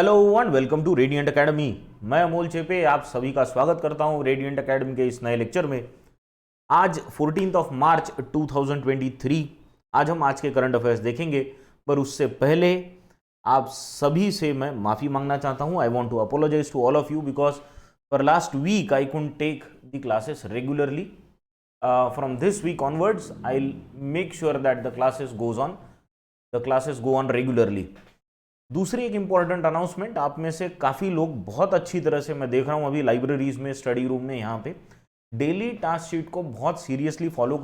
Hello and welcome to Radiant Academy. मैं अमोल चेपे आप सभी का स्वागत करता हूं रेडिएंट एकेडमी के इस नए लेक्चर में। आज 14 ऑफ मार्च 2023 आज हम आज के करंट अफेयर्स देखेंगे, पर उससे पहले आप सभी से मैं माफ़ी मांगना चाहता हूं। I want to apologise to all of you because for last week I couldn't take the classes regularly. From this week onwards I will make sure that the classes go on regularly. दूसरी एक important announcement, आप में से काफ़ी लोग बहुत अच्छी तरह से, मैं देख रहा हूँ अभी लाइब्रेरीज में, स्टडी रूम में, यहाँ पे डेली टास्क शीट को बहुत सीरियसली फॉलो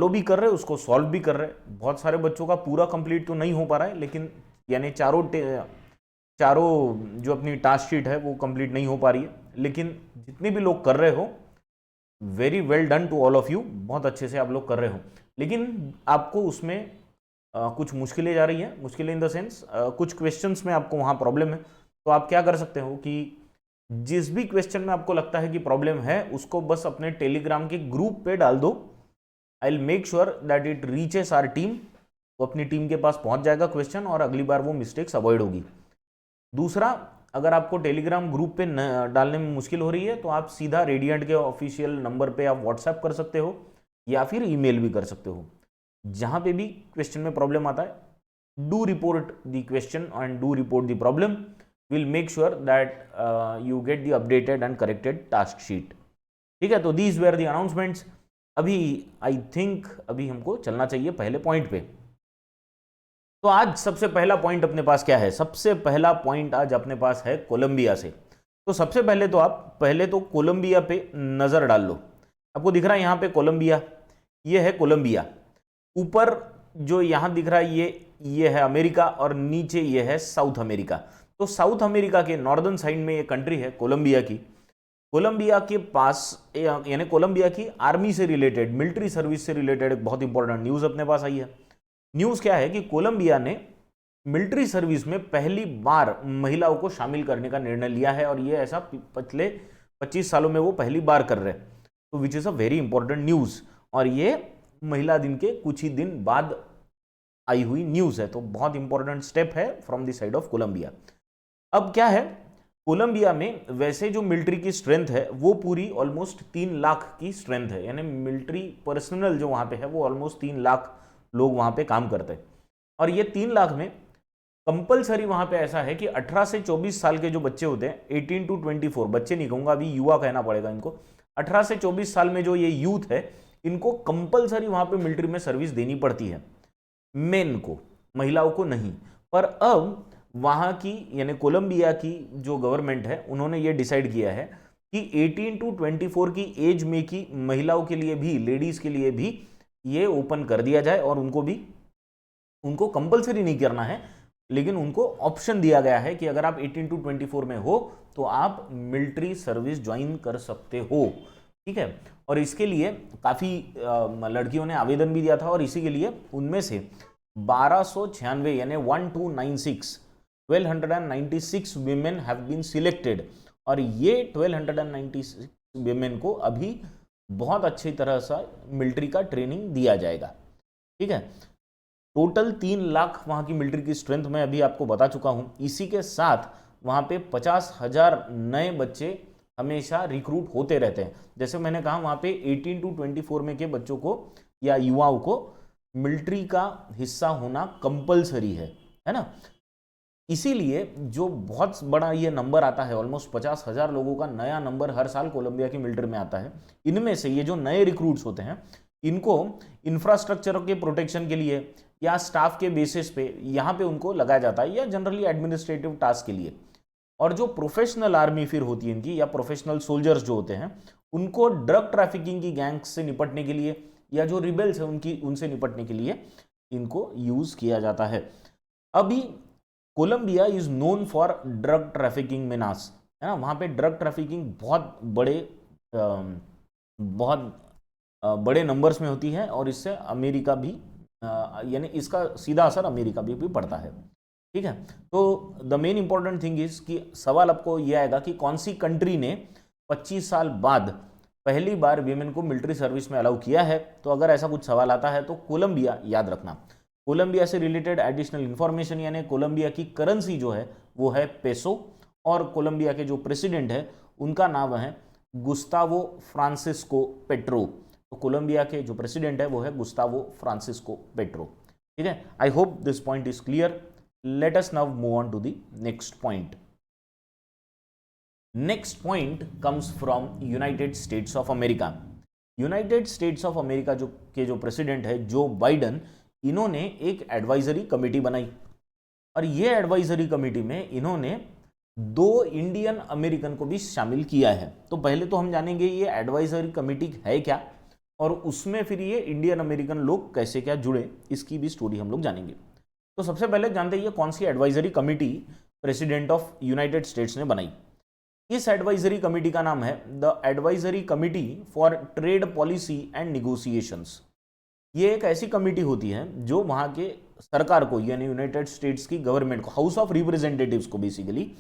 भी कर रहे, उसको सॉल्व भी कर रहे। बहुत सारे बच्चों का पूरा कंप्लीट तो नहीं हो पा रहा है, लेकिन यानी चारों जो अपनी टास्क शीट है वो कंप्लीट नहीं हो पा रही है, लेकिन जितने भी लोग कर रहे हो, very well done to all of you. बहुत अच्छे से आप लोग कर रहे हो, लेकिन आपको उसमें कुछ मुश्किलें जा रही हैं। मुश्किलें इन द सेंस कुछ क्वेश्चंस में आपको वहाँ प्रॉब्लम है, तो आप क्या कर सकते हो कि जिस भी क्वेश्चन में आपको लगता है कि प्रॉब्लम है, उसको बस अपने टेलीग्राम के ग्रुप पे डाल दो। I will make sure that it reaches our team, तो अपनी टीम के पास पहुंच जाएगा क्वेश्चन और अगली बार वो मिस्टेक्स अवॉइड होगी। दूसरा, अगर आपको टेलीग्राम ग्रुप पे डालने में मुश्किल हो रही है, तो आप सीधा रेडिएंट के ऑफिशियल नंबर पे आप व्हाट्सएप कर सकते हो या फिर ईमेल भी कर सकते हो। जहां पे भी क्वेश्चन में प्रॉब्लम आता है, do report the question and do report the problem. Will make sure that you get the updated and corrected task sheet. ठीक है, तो दीज वेर द अनाउंसमेंट्स। अभी आई थिंक अभी हमको चलना चाहिए पहले पॉइंट पे। तो आज सबसे पहला पॉइंट अपने पास क्या है? सबसे पहला पॉइंट आज अपने पास है कोलंबिया से। तो सबसे पहले तो आप कोलंबिया पे नजर डाल लो। आपको दिख रहा है यहाँ पे कोलंबिया, ये है कोलंबिया। ऊपर जो यहां दिख रहा है ये है अमेरिका, और नीचे ये है साउथ अमेरिका। तो साउथ अमेरिका के नॉर्दर्न साइड में ये कंट्री है कोलंबिया की। कोलंबिया के पास यानी कोलंबिया की आर्मी से रिलेटेड, मिलिट्री सर्विस से रिलेटेड एक बहुत इंपॉर्टेंट न्यूज अपने पास आई है। न्यूज क्या है कि कोलंबिया ने मिलिट्री सर्विस में पहली बार महिलाओं को शामिल करने का निर्णय लिया है, और ये ऐसा पिछले 25 सालों में वो पहली बार कर रहे हैं। तो which is a very important news, और ये महिला दिन के कुछ ही दिन बाद आई हुई न्यूज है। तो बहुत इंपॉर्टेंट स्टेप है from the side of Colombia. अब क्या है, कोलंबिया में वैसे जो मिलिट्री की स्ट्रेंथ है वो पूरी ऑलमोस्ट 3 लाख की स्ट्रेंथ है, यानी मिलिट्री पर्सनल जो वहां पे है वो ऑलमोस्ट 3 लाख लोग वहां पे काम करते हैं। और ये 3 लाख में कंपलसरी वहां पे ऐसा है कि 18 से 24 साल के जो बच्चे होते हैं, 18 to 24, बच्चे नहीं कहूंगा अभी, युवा कहना पड़ेगा इनको, 18 से 24 साल में जो ये यूथ है, इनको कंपलसरी वहां पे मिलिट्री में सर्विस देनी पड़ती है, मेन को, महिलाओं को नहीं। पर अब वहां की यानी कोलंबिया की जो गवर्नमेंट है, उन्होंने ये डिसाइड किया है कि 18 to 24 की एज में की महिलाओं के लिए भी, लेडीज के लिए भी ये ओपन कर दिया जाए, और उनको कंपलसरी नहीं करना है, लेकिन उनको ऑप्शन दिया गया है कि अगर आप 18 to 24 में हो तो आप मिलिट्री सर्विस ज्वाइन कर सकते हो। ठीक है, और इसके लिए काफी लड़कियों ने आवेदन भी दिया था, और इसी के लिए उनमें से 1296 यानी 1296 वीमेन हैव बीन सिलेक्टेड, और ये 1296 वीमेन को अभी बहुत अच्छी तरह से मिलिट्री का ट्रेनिंग दिया जाएगा। ठीक है, टोटल 3 लाख वहां की मिलिट्री की स्ट्रेंथ मैं अभी आपको बता चुका हूं। इसी के साथ वहां पे 50,000 नए बच्चे हमेशा रिक्रूट होते रहते हैं। जैसे मैंने कहा, वहां पे 18 to 24 में के बच्चों को या युवाओं को मिलिट्री का हिस्सा होना कंपलसरी है ना। इसीलिए जो बहुत बड़ा ये नंबर आता है, ऑलमोस्ट 50,000 लोगों का नया नंबर हर साल कोलंबिया की मिलिट्री में आता है। इनमें से ये जो नए रिक्रूट्स होते हैं, इनको इंफ्रास्ट्रक्चर के प्रोटेक्शन के लिए या स्टाफ के बेसिस पे यहाँ पे उनको लगाया जाता है, या जनरली एडमिनिस्ट्रेटिव टास्क के लिए। और जो प्रोफेशनल आर्मी फिर होती है इनकी, या प्रोफेशनल सोल्जर्स जो होते हैं, उनको ड्रग ट्रैफिकिंग की गैंग्स से निपटने के लिए, या जो रिबेल्स है उनसे निपटने के लिए इनको यूज किया जाता है। अभी Colombia is known for drug trafficking menace, है ना। वहां पे ड्रग ट्रैफिकिंग बहुत बड़े नंबर्स में होती है, और इससे अमेरिका भी यानी इसका सीधा असर अमेरिका भी पड़ता है। ठीक है, तो the main important thing is कि सवाल आपको यह आएगा कि कौन सी कंट्री ने 25 साल बाद पहली बार वीमेन को मिलिट्री सर्विस में अलाउ किया है। तो अगर ऐसा कुछ सवाल आता है तो कोलंबिया याद रखना। कोलंबिया से रिलेटेड एडिशनल इंफॉर्मेशन, यानी कोलंबिया की करेंसी जो है वो है पेसो, और कोलंबिया के जो प्रेसिडेंट है उनका नाम है गुस्तावो फ्रांसिस्को पेट्रो। तो कोलंबिया के जो प्रेसिडेंट है वो है गुस्तावो फ्रांसिस्को पेट्रो। ठीक है, I hope this point is clear. Let us now move on to the next point. Next point comes from United States of America. United States of America जो president है Joe Biden, इन्होंने एक advisory committee बनाई, और ये advisory committee में इन्होंने 2 Indian American को भी शामिल किया है। तो पहले तो हम जानेंगे ये एडवाइजरी कमेटी है क्या, और उसमें फिर ये इंडियन अमेरिकन लोग कैसे क्या जुड़े, इसकी भी स्टोरी हम लोग जानेंगे। तो सबसे पहले जानते हैं ये कौन सी advisory committee president of United States ने बनाई। इस एडवाइजरी कमेटी का नाम है the advisory committee for trade policy and negotiations. ये एक ऐसी कमेटी होती है जो वहां के सरकार को, यानी यूनाइटेड स्टेट्स की गवर्नमेंट को, हाउस ऑफ रिप्रेजेंटेटिव्स को बेसिकली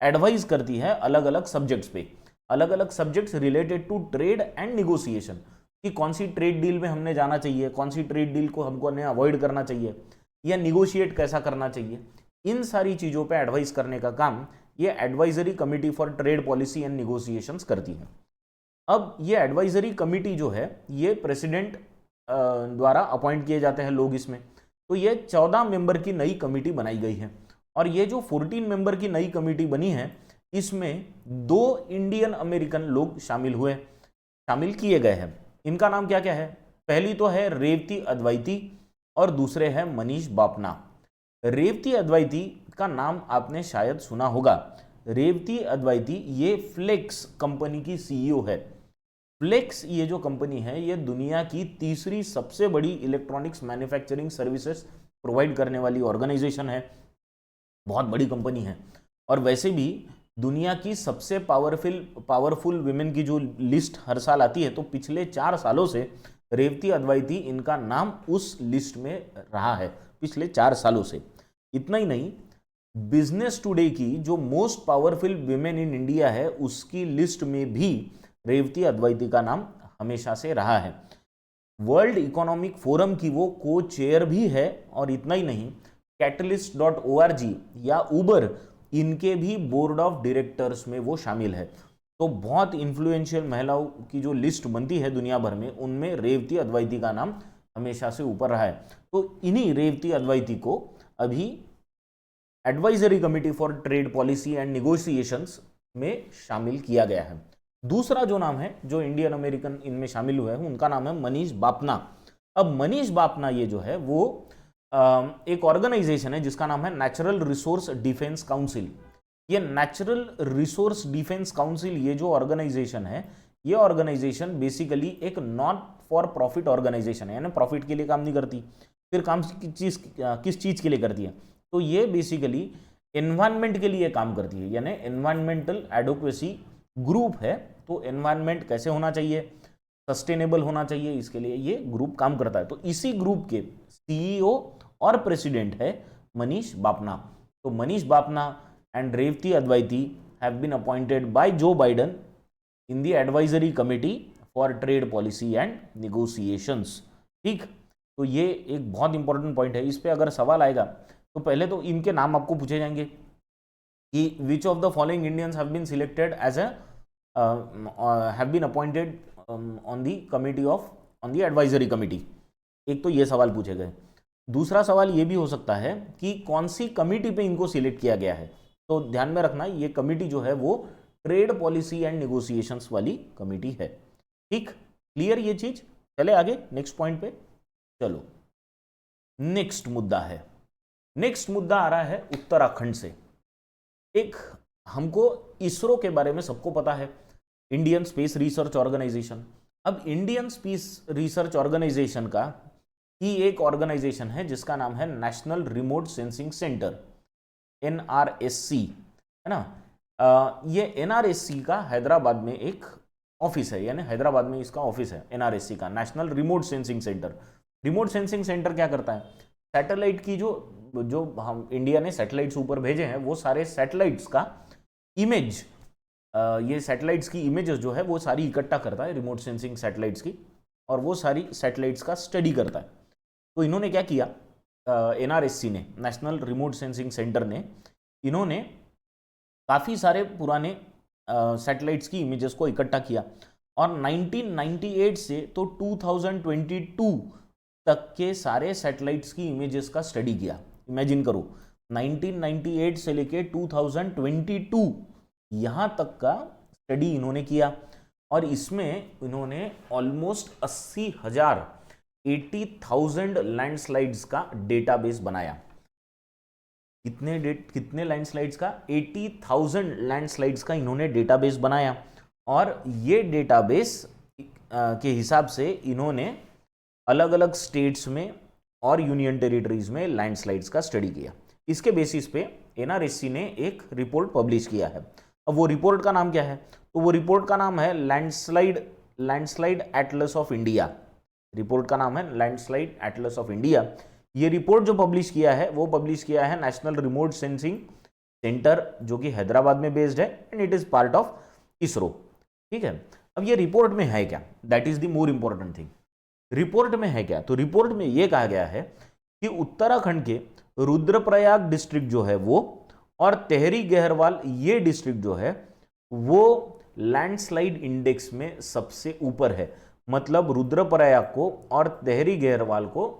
एडवाइज करती है अलग अलग सब्जेक्ट्स पे, अलग अलग subjects related to trade and negotiation, कि कौन सी ट्रेड डील में हमने जाना चाहिए, कौन सी ट्रेड डील को हमको अवॉइड करना चाहिए, या निगोशिएट कैसा करना चाहिए। इन सारी चीज़ों पे एडवाइस करने का काम ये advisory committee for trade policy and negotiations करती है। अब ये एडवाइजरी कमेटी जो है ये प्रेसिडेंट द्वारा अपॉइंट किए जाते हैं लोग इसमें। तो ये 14 मेंबर की नई कमेटी बनाई गई है, और ये जो 14 मेंबर की नई कमेटी बनी है इसमें 2 इंडियन अमेरिकन लोग शामिल किए गए हैं। इनका नाम क्या क्या है? पहली तो है रेवती अद्वैती, और दूसरे हैं मनीष बापना। रेवती अद्वैती का नाम आपने शायद सुना होगा। रेवती अद्वैती ये फ्लेक्स कंपनी की सीईओ है। फ्लेक्स ये जो कंपनी है ये दुनिया की तीसरी सबसे बड़ी इलेक्ट्रॉनिक्स मैन्युफैक्चरिंग सर्विसेज प्रोवाइड करने वाली ऑर्गेनाइजेशन है, बहुत बड़ी कंपनी है। और वैसे भी दुनिया की सबसे पावरफुल विमेन की जो लिस्ट हर साल आती है, तो पिछले 4 सालों से रेवती अद्वैती इनका नाम उस लिस्ट में रहा है, पिछले 4 सालों से। इतना ही नहीं, बिजनेस टुडे की जो most powerful women in India है उसकी लिस्ट में भी रेवती अद्वैती का नाम हमेशा से रहा है। वर्ल्ड इकोनॉमिक फोरम की वो को चेयर भी है, और इतना ही नहीं, catalyst.org या उबर, इनके भी बोर्ड ऑफ डायरेक्टर्स में वो शामिल है। तो बहुत इन्फ्लुएंशियल महिलाओं की जो लिस्ट बनती है दुनिया भर में, उनमें रेवती अद्वैती का नाम हमेशा से ऊपर रहा है। तो इन्हीं रेवती अद्वैती को अभी advisory committee for trade policy and negotiations में शामिल किया गया है। दूसरा जो नाम है जो इंडियन अमेरिकन इनमें शामिल हुए हैं उनका नाम है मनीष बापना। अब मनीष बापना ये जो है वो एक ऑर्गेनाइजेशन है जिसका नाम है नेचुरल रिसोर्स डिफेंस काउंसिल। ये नेचुरल रिसोर्स डिफेंस काउंसिल ये जो ऑर्गेनाइजेशन है, ये ऑर्गेनाइजेशन बेसिकली एक नॉट फॉर प्रॉफिट ऑर्गेनाइजेशन है, यानी प्रॉफिट के लिए काम नहीं करती। फिर काम किस चीज़ के लिए करती है? तो ये बेसिकली एनवायरनमेंट के लिए काम करती है, यानी एनवायरमेंटल एडोक्वेसी ग्रुप है। तो एनवायरनमेंट कैसे होना चाहिए, सस्टेनेबल होना चाहिए, इसके लिए ये ग्रुप काम करता है। तो इसी ग्रुप के सीईओ और प्रेसिडेंट है मनीष बापना। तो Manish Bapna and Revathi Advaiti have been appointed by Joe Biden in the advisory committee for trade policy and negotiations. ठीक, तो ये एक बहुत इंपॉर्टेंट पॉइंट है। इस पे अगर सवाल आएगा तो पहले तो इनके नाम आपको पूछे जाएंगे कि which of the following Indians have been selected as have been appointed on the committee on the advisory committee. एक तो ये सवाल पूछे गए। दूसरा सवाल ये भी हो सकता है कि कौन सी कमिटी पे इनको सिलेक्ट किया गया है। तो ध्यान में रखना ये कमिटी जो है वो ट्रेड पॉलिसी एंड निगोशिएशंस वाली कमिटी है। ठीक, क्लियर ये चीज। चले आगे नेक्स्ट पॉइंट पे। चलो, नेक्स्ट मुद्दा है, नेक्स्ट मुद्दा आ रहा है उत्तराखंड से। एक हमको इसरो के बारे में सबको पता है, इंडियन स्पेस रिसर्च ऑर्गेनाइजेशन। अब इंडियन स्पेस रिसर्च ऑर्गेनाइजेशन का ही एक ऑर्गेनाइजेशन है जिसका नाम है national remote sensing centre, NRSC, है ना। ये NRSC का हैदराबाद में एक ऑफिस है, यानी हैदराबाद में इसका ऑफिस है NRSC का, national remote sensing centre. Remote sensing centre क्या करता है? सैटेलाइट की जो हम इंडिया ने सैटेलाइट्स ऊपर भेजे हैं वो सारे सैटेलाइट्स का इमेज, ये सैटेलाइट्स की इमेजेस जो है वो सारी इकट्ठा करता है रिमोट सेंसिंग सैटेलाइट्स की, और वो सारी सैटेलाइट्स का स्टडी करता है। तो इन्होंने क्या किया, एनआरएससी ने, नेशनल रिमोट सेंसिंग सेंटर ने, इन्होंने काफ़ी सारे पुराने सैटेलाइट्स की इमेजेस को इकट्ठा किया और 1998 से तो 2022 तक के सारे सैटेलाइट्स की इमेजेस का स्टडी किया। इमेजिन करो 1998 से लेके 2022 यहाँ तक का स्टडी इन्होंने किया और इसमें इन्होंने ऑलमोस्ट 80,000 लैंडस्लाइड्स का डेटाबेस बनाया। कितने लैंडस्लाइड्स का? 80,000 लैंडस्लाइड्स का इन्होंने डेटाबेस बनाया और ये डेटाबेस के हिसाब से इन्होंने अलग अलग स्टेट्स में और यूनियन टेरिटरीज में लैंडस्लाइड्स का स्टडी किया। इसके बेसिस पे एनआरएससी ने एक रिपोर्ट पब्लिश किया है। अब वो रिपोर्ट का नाम क्या है? तो वो रिपोर्ट का नाम है landslide atlas of India. Report का नाम है लैंडस्लाइड एटलस ऑफ इंडिया। ये रिपोर्ट जो पब्लिश किया है वो पब्लिश किया है नेशनल रिमोट सेंसिंग सेंटर, जो कि हैदराबाद में बेस्ड है and it is part of ISRO. ठीक है, अब ये रिपोर्ट में है क्या? That is the more important thing. Report में है क्या? तो रिपोर्ट में ये कहा गया है कि उत्तराखंड के रुद्रप्रयाग डिस्ट्रिक्ट जो है वो और तेहरी गहरवाल ये डिस्ट्रिक्ट जो है वो लैंडस्लाइड इंडेक्स में सबसे ऊपर है। मतलब रुद्रप्रयाग को और तेहरी गहरवाल को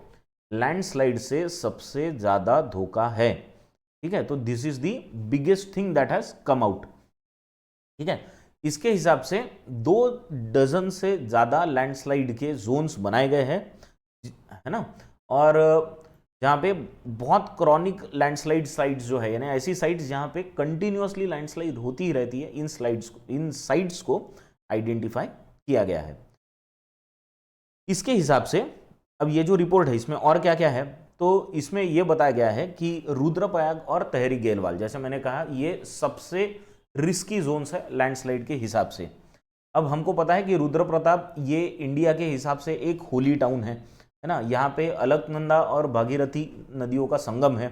लैंडस्लाइड से सबसे ज्यादा धोखा है। ठीक है, तो this is the biggest thing that has come out. ठीक है, इसके हिसाब से 2 डजन से ज्यादा लैंडस्लाइड के जोन्स बनाए गए हैं, है ना, और जहाँ पे बहुत क्रॉनिक लैंडस्लाइड साइट्स जो है, यानी ऐसी साइट्स जहाँ पे कंटिन्यूअसली लैंडस्लाइड होती ही रहती है, इन साइट्स को आइडेंटिफाई किया गया है। इसके हिसाब से अब ये जो रिपोर्ट है इसमें और क्या क्या है, तो इसमें यह बताया गया है कि रुद्रप्रयाग और तेहरी गहरवाल, जैसे मैंने कहा, ये सबसे रिस्की जोन्स है लैंडस्लाइड के हिसाब से। अब हमको पता है कि रुद्रप्रताप ये इंडिया के हिसाब से एक होली टाउन है ना, यहाँ पे अलकनंदा और भागीरथी नदियों का संगम है।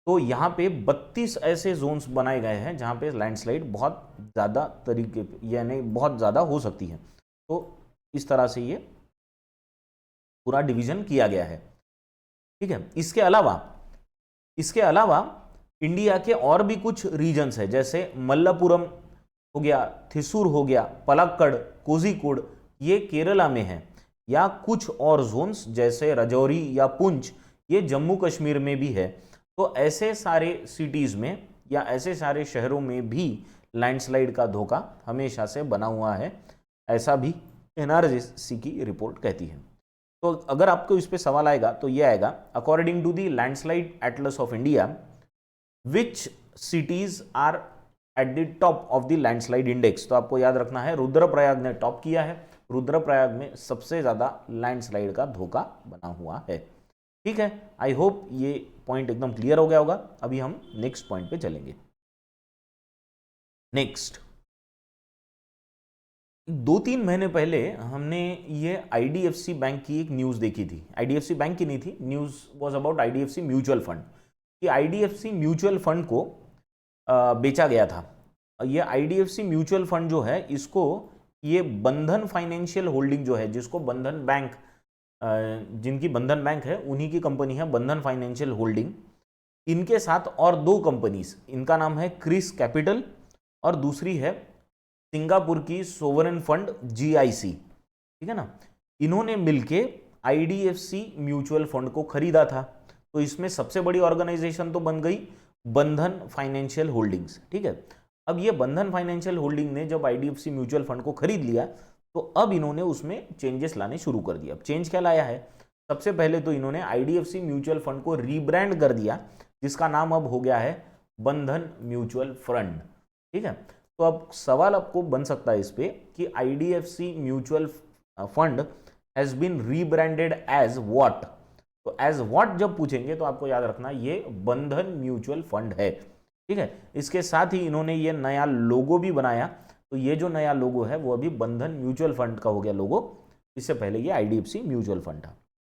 तो यहाँ पे 32 ऐसे जोन्स बनाए गए हैं जहाँ पे लैंडस्लाइड बहुत ज़्यादा तरीके यानी बहुत ज़्यादा हो सकती है। तो इस तरह से ये पूरा डिवीजन किया गया है। ठीक है, इसके अलावा इंडिया के और भी कुछ रीजन्स है, जैसे मल्लापुरम हो गया, थिसूर हो गया, पलक्कड़, कोझिकोड, ये केरला में है, या कुछ और जोन्स जैसे राजौरी या पुंछ ये जम्मू कश्मीर में भी है। तो ऐसे सारे सिटीज में या ऐसे सारे शहरों में भी लैंडस्लाइड का धोखा हमेशा से बना हुआ है, ऐसा भी एनआरएससी की रिपोर्ट कहती है। तो अगर आपको इस पे सवाल आएगा तो ये आएगा, according to the landslide atlas of India which cities are at the top of the landslide index. तो आपको याद रखना है रुद्रप्रयाग ने टॉप किया है, रुद्रप्रयाग में सबसे ज्यादा लैंडस्लाइड का धोखा बना हुआ है। ठीक है, आई होप ये पॉइंट एकदम क्लियर हो गया होगा। अभी हम नेक्स्ट पॉइंट पे चलेंगे। नेक्स्ट, 2-3 महीने पहले हमने ये आईडीएफसी बैंक की एक न्यूज़ देखी थी। आईडीएफसी बैंक की नहीं थी, news was about IDFC mutual fund, कि आईडीएफसी म्यूचुअल फंड को बेचा गया था। ये आईडीएफसी म्यूचुअल फंड जो है इसको ये बंधन फाइनेंशियल होल्डिंग जो है, जिसको बंधन बैंक जिनकी बंधन बैंक है उन्हीं की कंपनी है बंधन फाइनेंशियल होल्डिंग। इनके साथ और 2 कंपनीज, इनका नाम है क्रिस कैपिटल और दूसरी है सिंगापुर की सोवरेन फंड जीआईसी। ठीक है ना, इन्होंने मिलके आईडीएफसी म्यूचुअल फंड को खरीदा था। तो इसमें सबसे बड़ी ऑर्गेनाइजेशन तो बन गई बंधन फाइनेंशियल होल्डिंग्स। ठीक है, अब ये बंधन फाइनेंशियल होल्डिंग ने जब आईडीएफसी म्यूचुअल फंड को खरीद लिया तो अब इन्होंने उसमें चेंजेस लाने शुरू कर दिया। अब चेंज क्या लाया है? सबसे पहले तो इन्होंने आईडीएफसी म्यूचुअल फंड को रीब्रांड कर दिया, जिसका नाम अब हो गया है बंधन म्यूचुअल फंड। ठीक है, तो अब सवाल आपको बन सकता है इस पे कि IDFC mutual fund has been rebranded as what. तो एज व्हाट जब पूछेंगे तो आपको याद रखना ये बंधन म्यूचुअल फंड है। ठीक है, इसके साथ ही इन्होंने ये नया लोगो भी बनाया। तो ये जो नया लोगो है वो अभी बंधन म्यूचुअल फंड का हो गया लोगो, इससे पहले ये आईडीएफसी म्यूचुअल फंड था।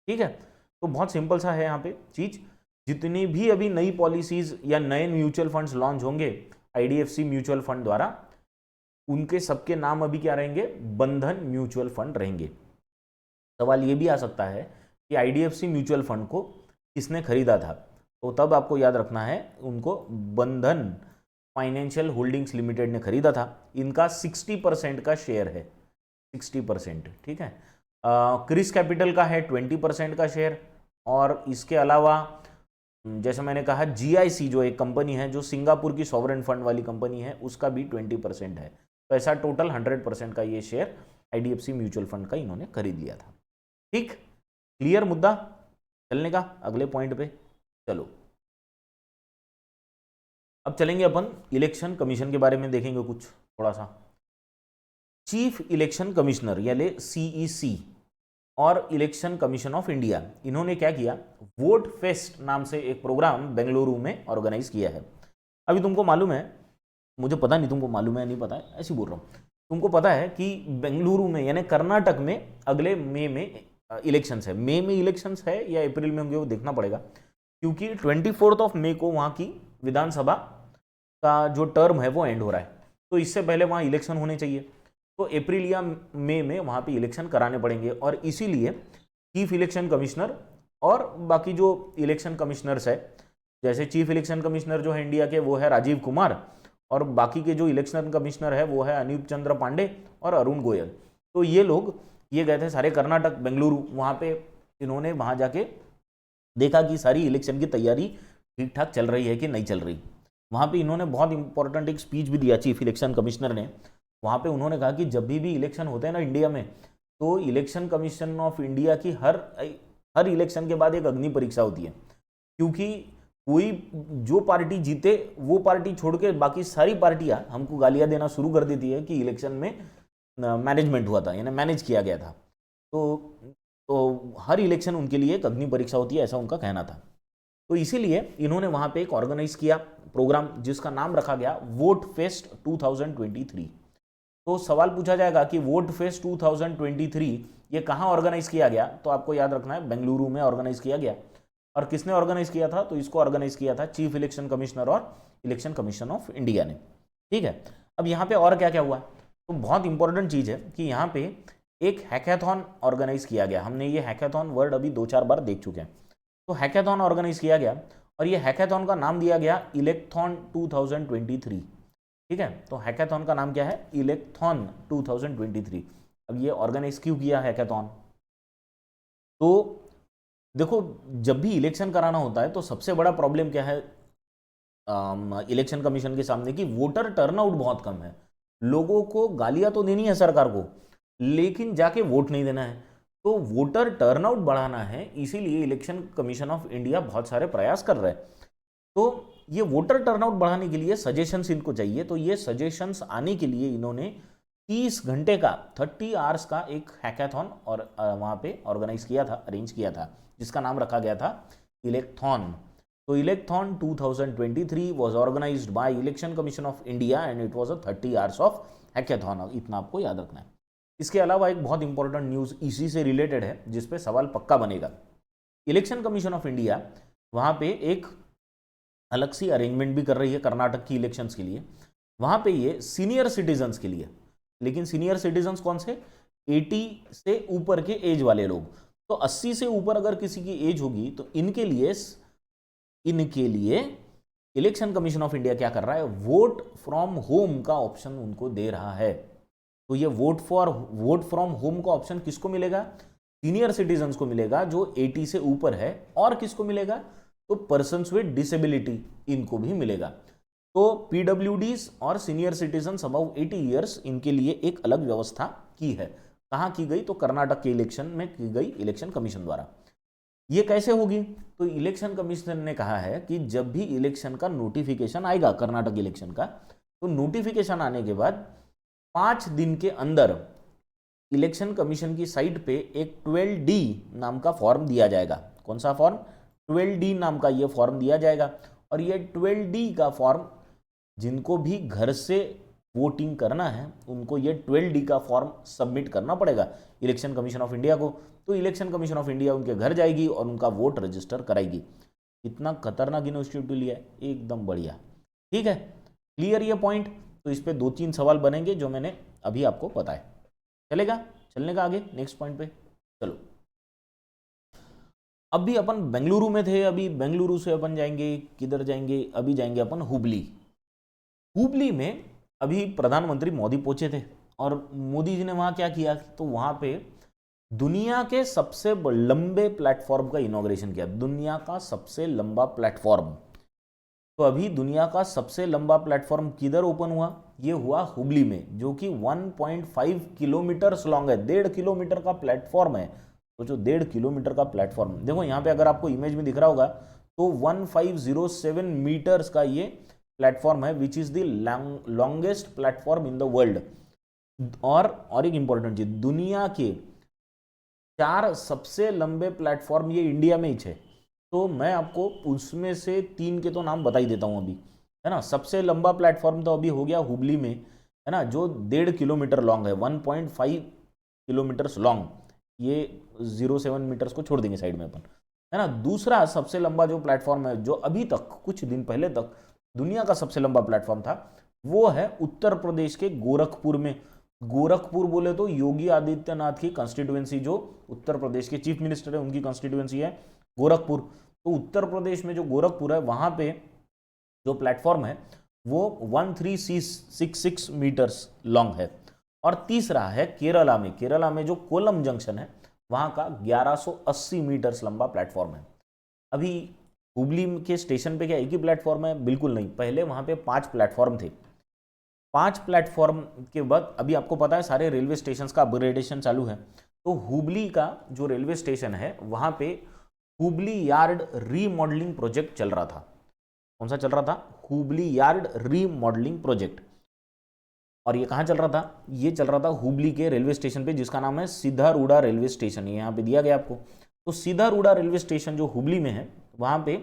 ठीक है, तो बहुत सिंपल सा है यहाँ पे चीज। जितनी भी अभी नई पॉलिसीज या नए म्यूचुअल फंड्स लॉन्च होंगे आईडीएफसी म्यूचुअल फंड द्वारा, उनके सबके नाम अभी क्या रहेंगे? बंधन म्यूचुअल फंड रहेंगे। सवाल ये भी आ सकता है कि आईडीएफसी म्यूचुअल फंड को किसने खरीदा था, तो तब आपको याद रखना है उनको बंधन फाइनेंशियल होल्डिंग्स लिमिटेड ने खरीदा था। इनका 60% का शेयर है, 60%, ठीक है। क्रिस कैपिटल का है 20% का शेयर, और इसके अलावा जैसे मैंने कहा GIC जो एक कंपनी है जो सिंगापुर की सॉवरेन फंड वाली कंपनी है, उसका भी 20% है। तो ऐसा टोटल 100% का ये शेयर IDFC म्यूचुअल फंड का इन्होंने खरीद लिया था। ठीक, क्लियर मुद्दा, चलने का अगले पॉइंट पे। चलो अब चलेंगे अपन इलेक्शन कमीशन के बारे में देखेंगे कुछ थोड़ा सा। चीफ इलेक्शन कमिश्नर यानी CEC और इलेक्शन कमीशन ऑफ इंडिया, इन्होंने क्या किया, वोट फेस्ट नाम से एक प्रोग्राम बेंगलुरु में ऑर्गेनाइज किया है। अभी तुमको मालूम है, मुझे पता नहीं तुमको मालूम है नहीं पता है, ऐसे बोल रहा हूँ, तुमको पता है कि बेंगलुरु में यानी कर्नाटक में अगले मई में इलेक्शंस है। मई में इलेक्शंस है या अप्रैल में होंगे वो देखना पड़ेगा, क्योंकि 24 मई को वहाँ की विधानसभा का जो टर्म है वो एंड हो रहा है, तो इससे पहले वहाँ इलेक्शन होने चाहिए। तो अप्रैल या मई में वहाँ पे इलेक्शन कराने पड़ेंगे, और इसीलिए चीफ इलेक्शन कमिश्नर और बाकी जो इलेक्शन कमिश्नर्स है, जैसे चीफ इलेक्शन कमिश्नर जो है इंडिया के वो है राजीव कुमार, और बाकी के जो इलेक्शन कमिश्नर है वो है अनूप चंद्र पांडे और अरुण गोयल। तो ये लोग ये गए थे सारे कर्नाटक बेंगलुरु, वहाँ पे इन्होंने वहाँ जाके देखा कि सारी इलेक्शन की तैयारी ठीक ठाक चल रही है कि नहीं चल रही। वहाँ पे इन्होंने बहुत इंपॉर्टेंट एक स्पीच भी दिया चीफ इलेक्शन कमिश्नर ने। वहाँ पे उन्होंने कहा कि जब भी इलेक्शन होते हैं ना इंडिया में, तो इलेक्शन कमीशन ऑफ इंडिया की हर इलेक्शन के बाद एक अग्नि परीक्षा होती है, क्योंकि कोई जो पार्टी जीते वो पार्टी छोड़ के बाकी सारी पार्टियां हमको गालियां देना शुरू कर देती है कि इलेक्शन में मैनेजमेंट हुआ था, यानी मैनेज किया गया था। तो हर इलेक्शन उनके लिए एक अग्नि परीक्षा होती है, ऐसा उनका कहना था। तो इसीलिए इन्होंने वहाँ पे एक ऑर्गेनाइज किया प्रोग्राम जिसका नाम रखा गया वोट फेस्ट 2023। तो सवाल पूछा जाएगा कि वोट फेस्ट 2023 ये कहाँ ऑर्गेनाइज किया गया, तो आपको याद रखना है बेंगलुरु में ऑर्गेनाइज किया गया। और किसने ऑर्गेनाइज किया था, तो इसको ऑर्गेनाइज किया था चीफ इलेक्शन कमिश्नर और इलेक्शन कमीशन ऑफ इंडिया ने। ठीक है, अब यहाँ पे और क्या क्या हुआ, तो बहुत इंपॉर्टेंट चीज है कि यहाँ पे एक हैकाथॉन ऑर्गेनाइज किया गया। हमने ये हैकाथॉन वर्ड अभी 2-4 बार देख चुके हैं। तो हैकाथॉन ऑर्गेनाइज किया गया, और ये हैकाथॉन का नाम दिया गया इलेक्थॉन 2023। ठीक है, तो हैकाथॉन का नाम क्या है, इलेक्थॉन 2023। अब ये ऑर्गेनाइज क्यों किया हैकाथॉन, तो देखो जब भी इलेक्शन कराना होता है तो सबसे बड़ा प्रॉब्लम क्या है इलेक्शन कमीशन के सामने, कि वोटर टर्नआउट बहुत कम है। लोगों को गालियां तो देनी है सरकार को, लेकिन जाके वोट नहीं देना है। तो वोटर टर्नआउट बढ़ाना है, इसीलिए इलेक्शन कमीशन ऑफ इंडिया बहुत सारे प्रयास कर रहे हैं। तो ये वोटर टर्नआउट बढ़ाने के लिए सजेशंस इनको चाहिए, तो ये सजेशंस आने के लिए इन्होंने 30 घंटे का 30 आवर्स का एक हैकाथॉन और वहाँ पे ऑर्गेनाइज किया था, अरेंज किया था, जिसका नाम रखा गया था इलेक्थॉन। तो Electhon 2023 was organised by Election Commission of India and it was a 30 hours of hackathon. इतना आपको याद रखना है। इसके अलावा एक बहुत इंपॉर्टेंट न्यूज़ इसी से रिलेटेड है, जिसपे सवाल पक्का बनेगा। इलेक्शन कमीशन ऑफ इंडिया वहाँ पे एक अलग सी अरेंजमेंट भी कर रही है कर्नाटक की इलेक्शंस के लिए। वहाँ पे ये सीनियर सिटीजन्स के लिए, लेकिन सीनियर सिटीजन्स कौन से, 80 से ऊपर के एज वाले लोग। तो 80 से ऊपर अगर किसी की एज होगी तो इनके लिए इलेक्शन कमीशन ऑफ इंडिया क्या कर रहा है, वोट फ्रॉम होम का ऑप्शन उनको दे रहा है। तो ये वोट फ्रॉम होम का ऑप्शन किसको मिलेगा, सीनियर सिटीजन्स को मिलेगा जो 80 से ऊपर है, और किसको मिलेगा, तो पर्सन्स विद डिसेबिलिटी इनको भी मिलेगा। तो पीडब्ल्यूडीज और सीनियर सिटीजन अबव 80 ईयर्स इनके लिए एक अलग व्यवस्था की है। कहाँ की गई, तो कर्नाटक के इलेक्शन में की गई इलेक्शन कमीशन द्वारा। ये कैसे होगी, तो इलेक्शन कमीशन ने कहा है कि जब भी इलेक्शन का नोटिफिकेशन आएगा कर्नाटक इलेक्शन का, तो नोटिफिकेशन आने के बाद 5 दिन के अंदर इलेक्शन कमीशन की साइट पे एक 12D नाम का फॉर्म दिया जाएगा। कौन सा फॉर्म, 12D नाम का ये फॉर्म दिया जाएगा। और ये 12D का फॉर्म जिनको भी घर से वोटिंग करना है उनको ये 12D का फॉर्म सबमिट करना पड़ेगा इलेक्शन कमीशन ऑफ इंडिया को। तो इलेक्शन कमीशन ऑफ इंडिया उनके घर जाएगी और उनका वोट रजिस्टर कराएगी। इतना खतरनाक इनिशिएटिव लिया है, एकदम बढ़िया। ठीक है, क्लियर ये पॉइंट। तो इस पे 2-3 सवाल बनेंगे जो मैंने अभी आपको बताया। चलेगा, चलने का आगे नेक्स्ट पॉइंट पे। चलो अभी अपन बेंगलुरु में थे, अभी बेंगलुरु से अपन जाएंगे किधर जाएंगे, अभी जाएंगे अपन हुबली। हुबली में अभी प्रधानमंत्री मोदी पहुंचे थे और मोदी जी ने वहां क्या किया, तो वहां पे दुनिया के सबसे लंबे प्लेटफॉर्म का इनॉग्रेशन किया। दुनिया का सबसे लंबा प्लेटफॉर्म, तो अभी दुनिया का सबसे लंबा प्लेटफॉर्म किधर ओपन हुआ, ये हुआ हुबली में, जो कि 1.5 किलोमीटर लॉन्ग है। 1.5 किलोमीटर का प्लेटफॉर्म है। तो जो 1.5 किलोमीटर का प्लेटफॉर्म, देखो यहाँ पे अगर आपको इमेज में दिख रहा होगा तो 1507 मीटर्स का ये प्लेटफॉर्म है, which is the longest platform in the world. और एक इंपॉर्टेंट चीज, दुनिया के 4 सबसे लंबे प्लेटफॉर्म ये इंडिया में ही है। तो मैं आपको उसमें से 3 के तो नाम बता ही देता हूं अभी, है ना। सबसे लंबा प्लेटफॉर्म तो अभी हो गया हुबली में, है ना, जो 1.5 किलोमीटर लॉन्ग है, 1.5 किलोमीटर्स लॉन्ग। ये 07 मीटर्स को छोड़ देंगे साइड में अपन, है ना। दूसरा सबसे लंबा जो प्लेटफॉर्म है, जो अभी तक कुछ दिन पहले तक दुनिया का सबसे लंबा प्लेटफॉर्म था, वो है उत्तर प्रदेश के गोरखपुर में। गोरखपुर बोले तो योगी आदित्यनाथ की कॉन्स्टिट्यूएंसी, जो उत्तर प्रदेश के चीफ मिनिस्टर है उनकी कॉन्स्टिट्यूएंसी है गोरखपुर। तो उत्तर प्रदेश में जो गोरखपुर है, वहां पे जो प्लेटफॉर्म है वो 1366 मीटर्स लॉन्ग है। और तीसरा है केरला में, केरला में जो कोलम जंक्शन है वहां का 1180 मीटर्स लंबा प्लेटफॉर्म है। अभी हुबली के स्टेशन पे क्या एक ही प्लेटफॉर्म है? बिल्कुल नहीं, पहले वहां पे 5 प्लेटफॉर्म थे। 5 प्लेटफॉर्म के बाद अभी आपको पता है सारे रेलवे स्टेशन का अपग्रेडेशन चालू है। तो हुबली का जो रेलवे स्टेशन है वहां पे हुबली यार्ड रीमॉडलिंग प्रोजेक्ट चल रहा था। कौन सा चल रहा था? Hubli yard remodelling project. और ये कहाँ चल रहा था? ये चल रहा था हुबली के रेलवे स्टेशन पे, जिसका नाम है सिधारूड़ा रेलवे स्टेशन। ये यहाँ पे दिया गया आपको। तो सिधारूड़ा रेलवे स्टेशन जो हुबली में है, वहां पे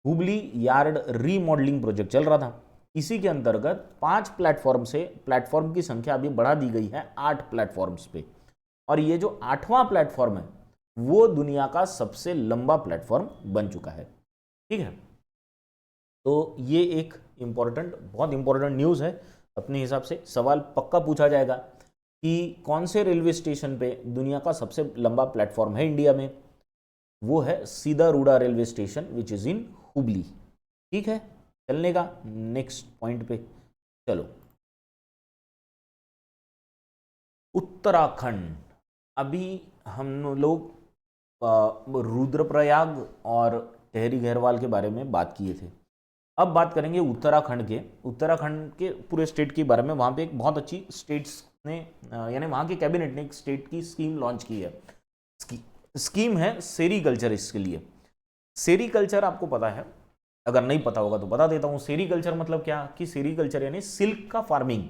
हुबली यार्ड रीमॉडलिंग प्रोजेक्ट चल रहा था। इसी के अंतर्गत 5 प्लेटफॉर्म से प्लेटफॉर्म की संख्या अभी बढ़ा दी गई है 8 प्लेटफॉर्म्स पे। और ये जो 8वां प्लेटफॉर्म है वो दुनिया का सबसे लंबा प्लेटफॉर्म बन चुका है। ठीक है, तो ये एक इंपॉर्टेंट, बहुत इंपॉर्टेंट न्यूज़ है। अपने हिसाब से सवाल पक्का पूछा जाएगा कि कौन से रेलवे स्टेशन पे दुनिया का सबसे लंबा प्लेटफॉर्म है इंडिया में। वो है Siddharoodha railway station which is in Hubli. ठीक है, चलने का नेक्स्ट पॉइंट पे चलो। उत्तराखंड, अभी हम लोग रुद्रप्रयाग और टेहरी गहरवाल के बारे में बात किए थे। अब बात करेंगे उत्तराखंड के पूरे स्टेट के बारे में। वहाँ पे एक बहुत अच्छी स्टेट्स ने, यानी वहाँ के कैबिनेट ने एक स्टेट की स्कीम लॉन्च की है। स्कीम है सेरीकल्चर। इसके लिए सेरीकल्चर आपको पता है, अगर नहीं पता होगा तो बता देता हूँ। सेरीकल्चर मतलब क्या कि सेरीकल्चर यानी सिल्क का फार्मिंग।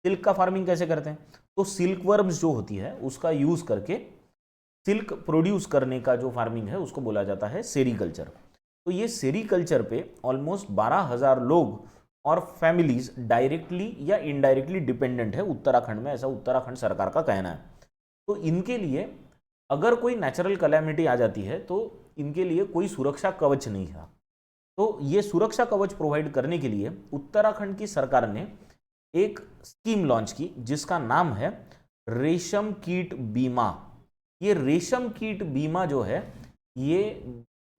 सिल्क का फार्मिंग कैसे करते हैं? तो सिल्क वर्म्स जो होती है उसका यूज करके सिल्क प्रोड्यूस करने का जो फार्मिंग है उसको बोला जाता है सेरीकल्चर। तो ये सेरीकल्चर पे ऑलमोस्ट 12,000 लोग और फैमिलीज डायरेक्टली या इनडायरेक्टली डिपेंडेंट है उत्तराखंड में, ऐसा उत्तराखंड सरकार का कहना है। तो इनके लिए अगर कोई नेचुरल कैलेमिटी आ जाती है तो इनके लिए कोई सुरक्षा कवच नहीं था। तो ये सुरक्षा कवच प्रोवाइड करने के लिए उत्तराखंड की सरकार ने एक स्कीम लॉन्च की जिसका नाम है रेशम कीट बीमा। ये रेशम कीट बीमा जो है ये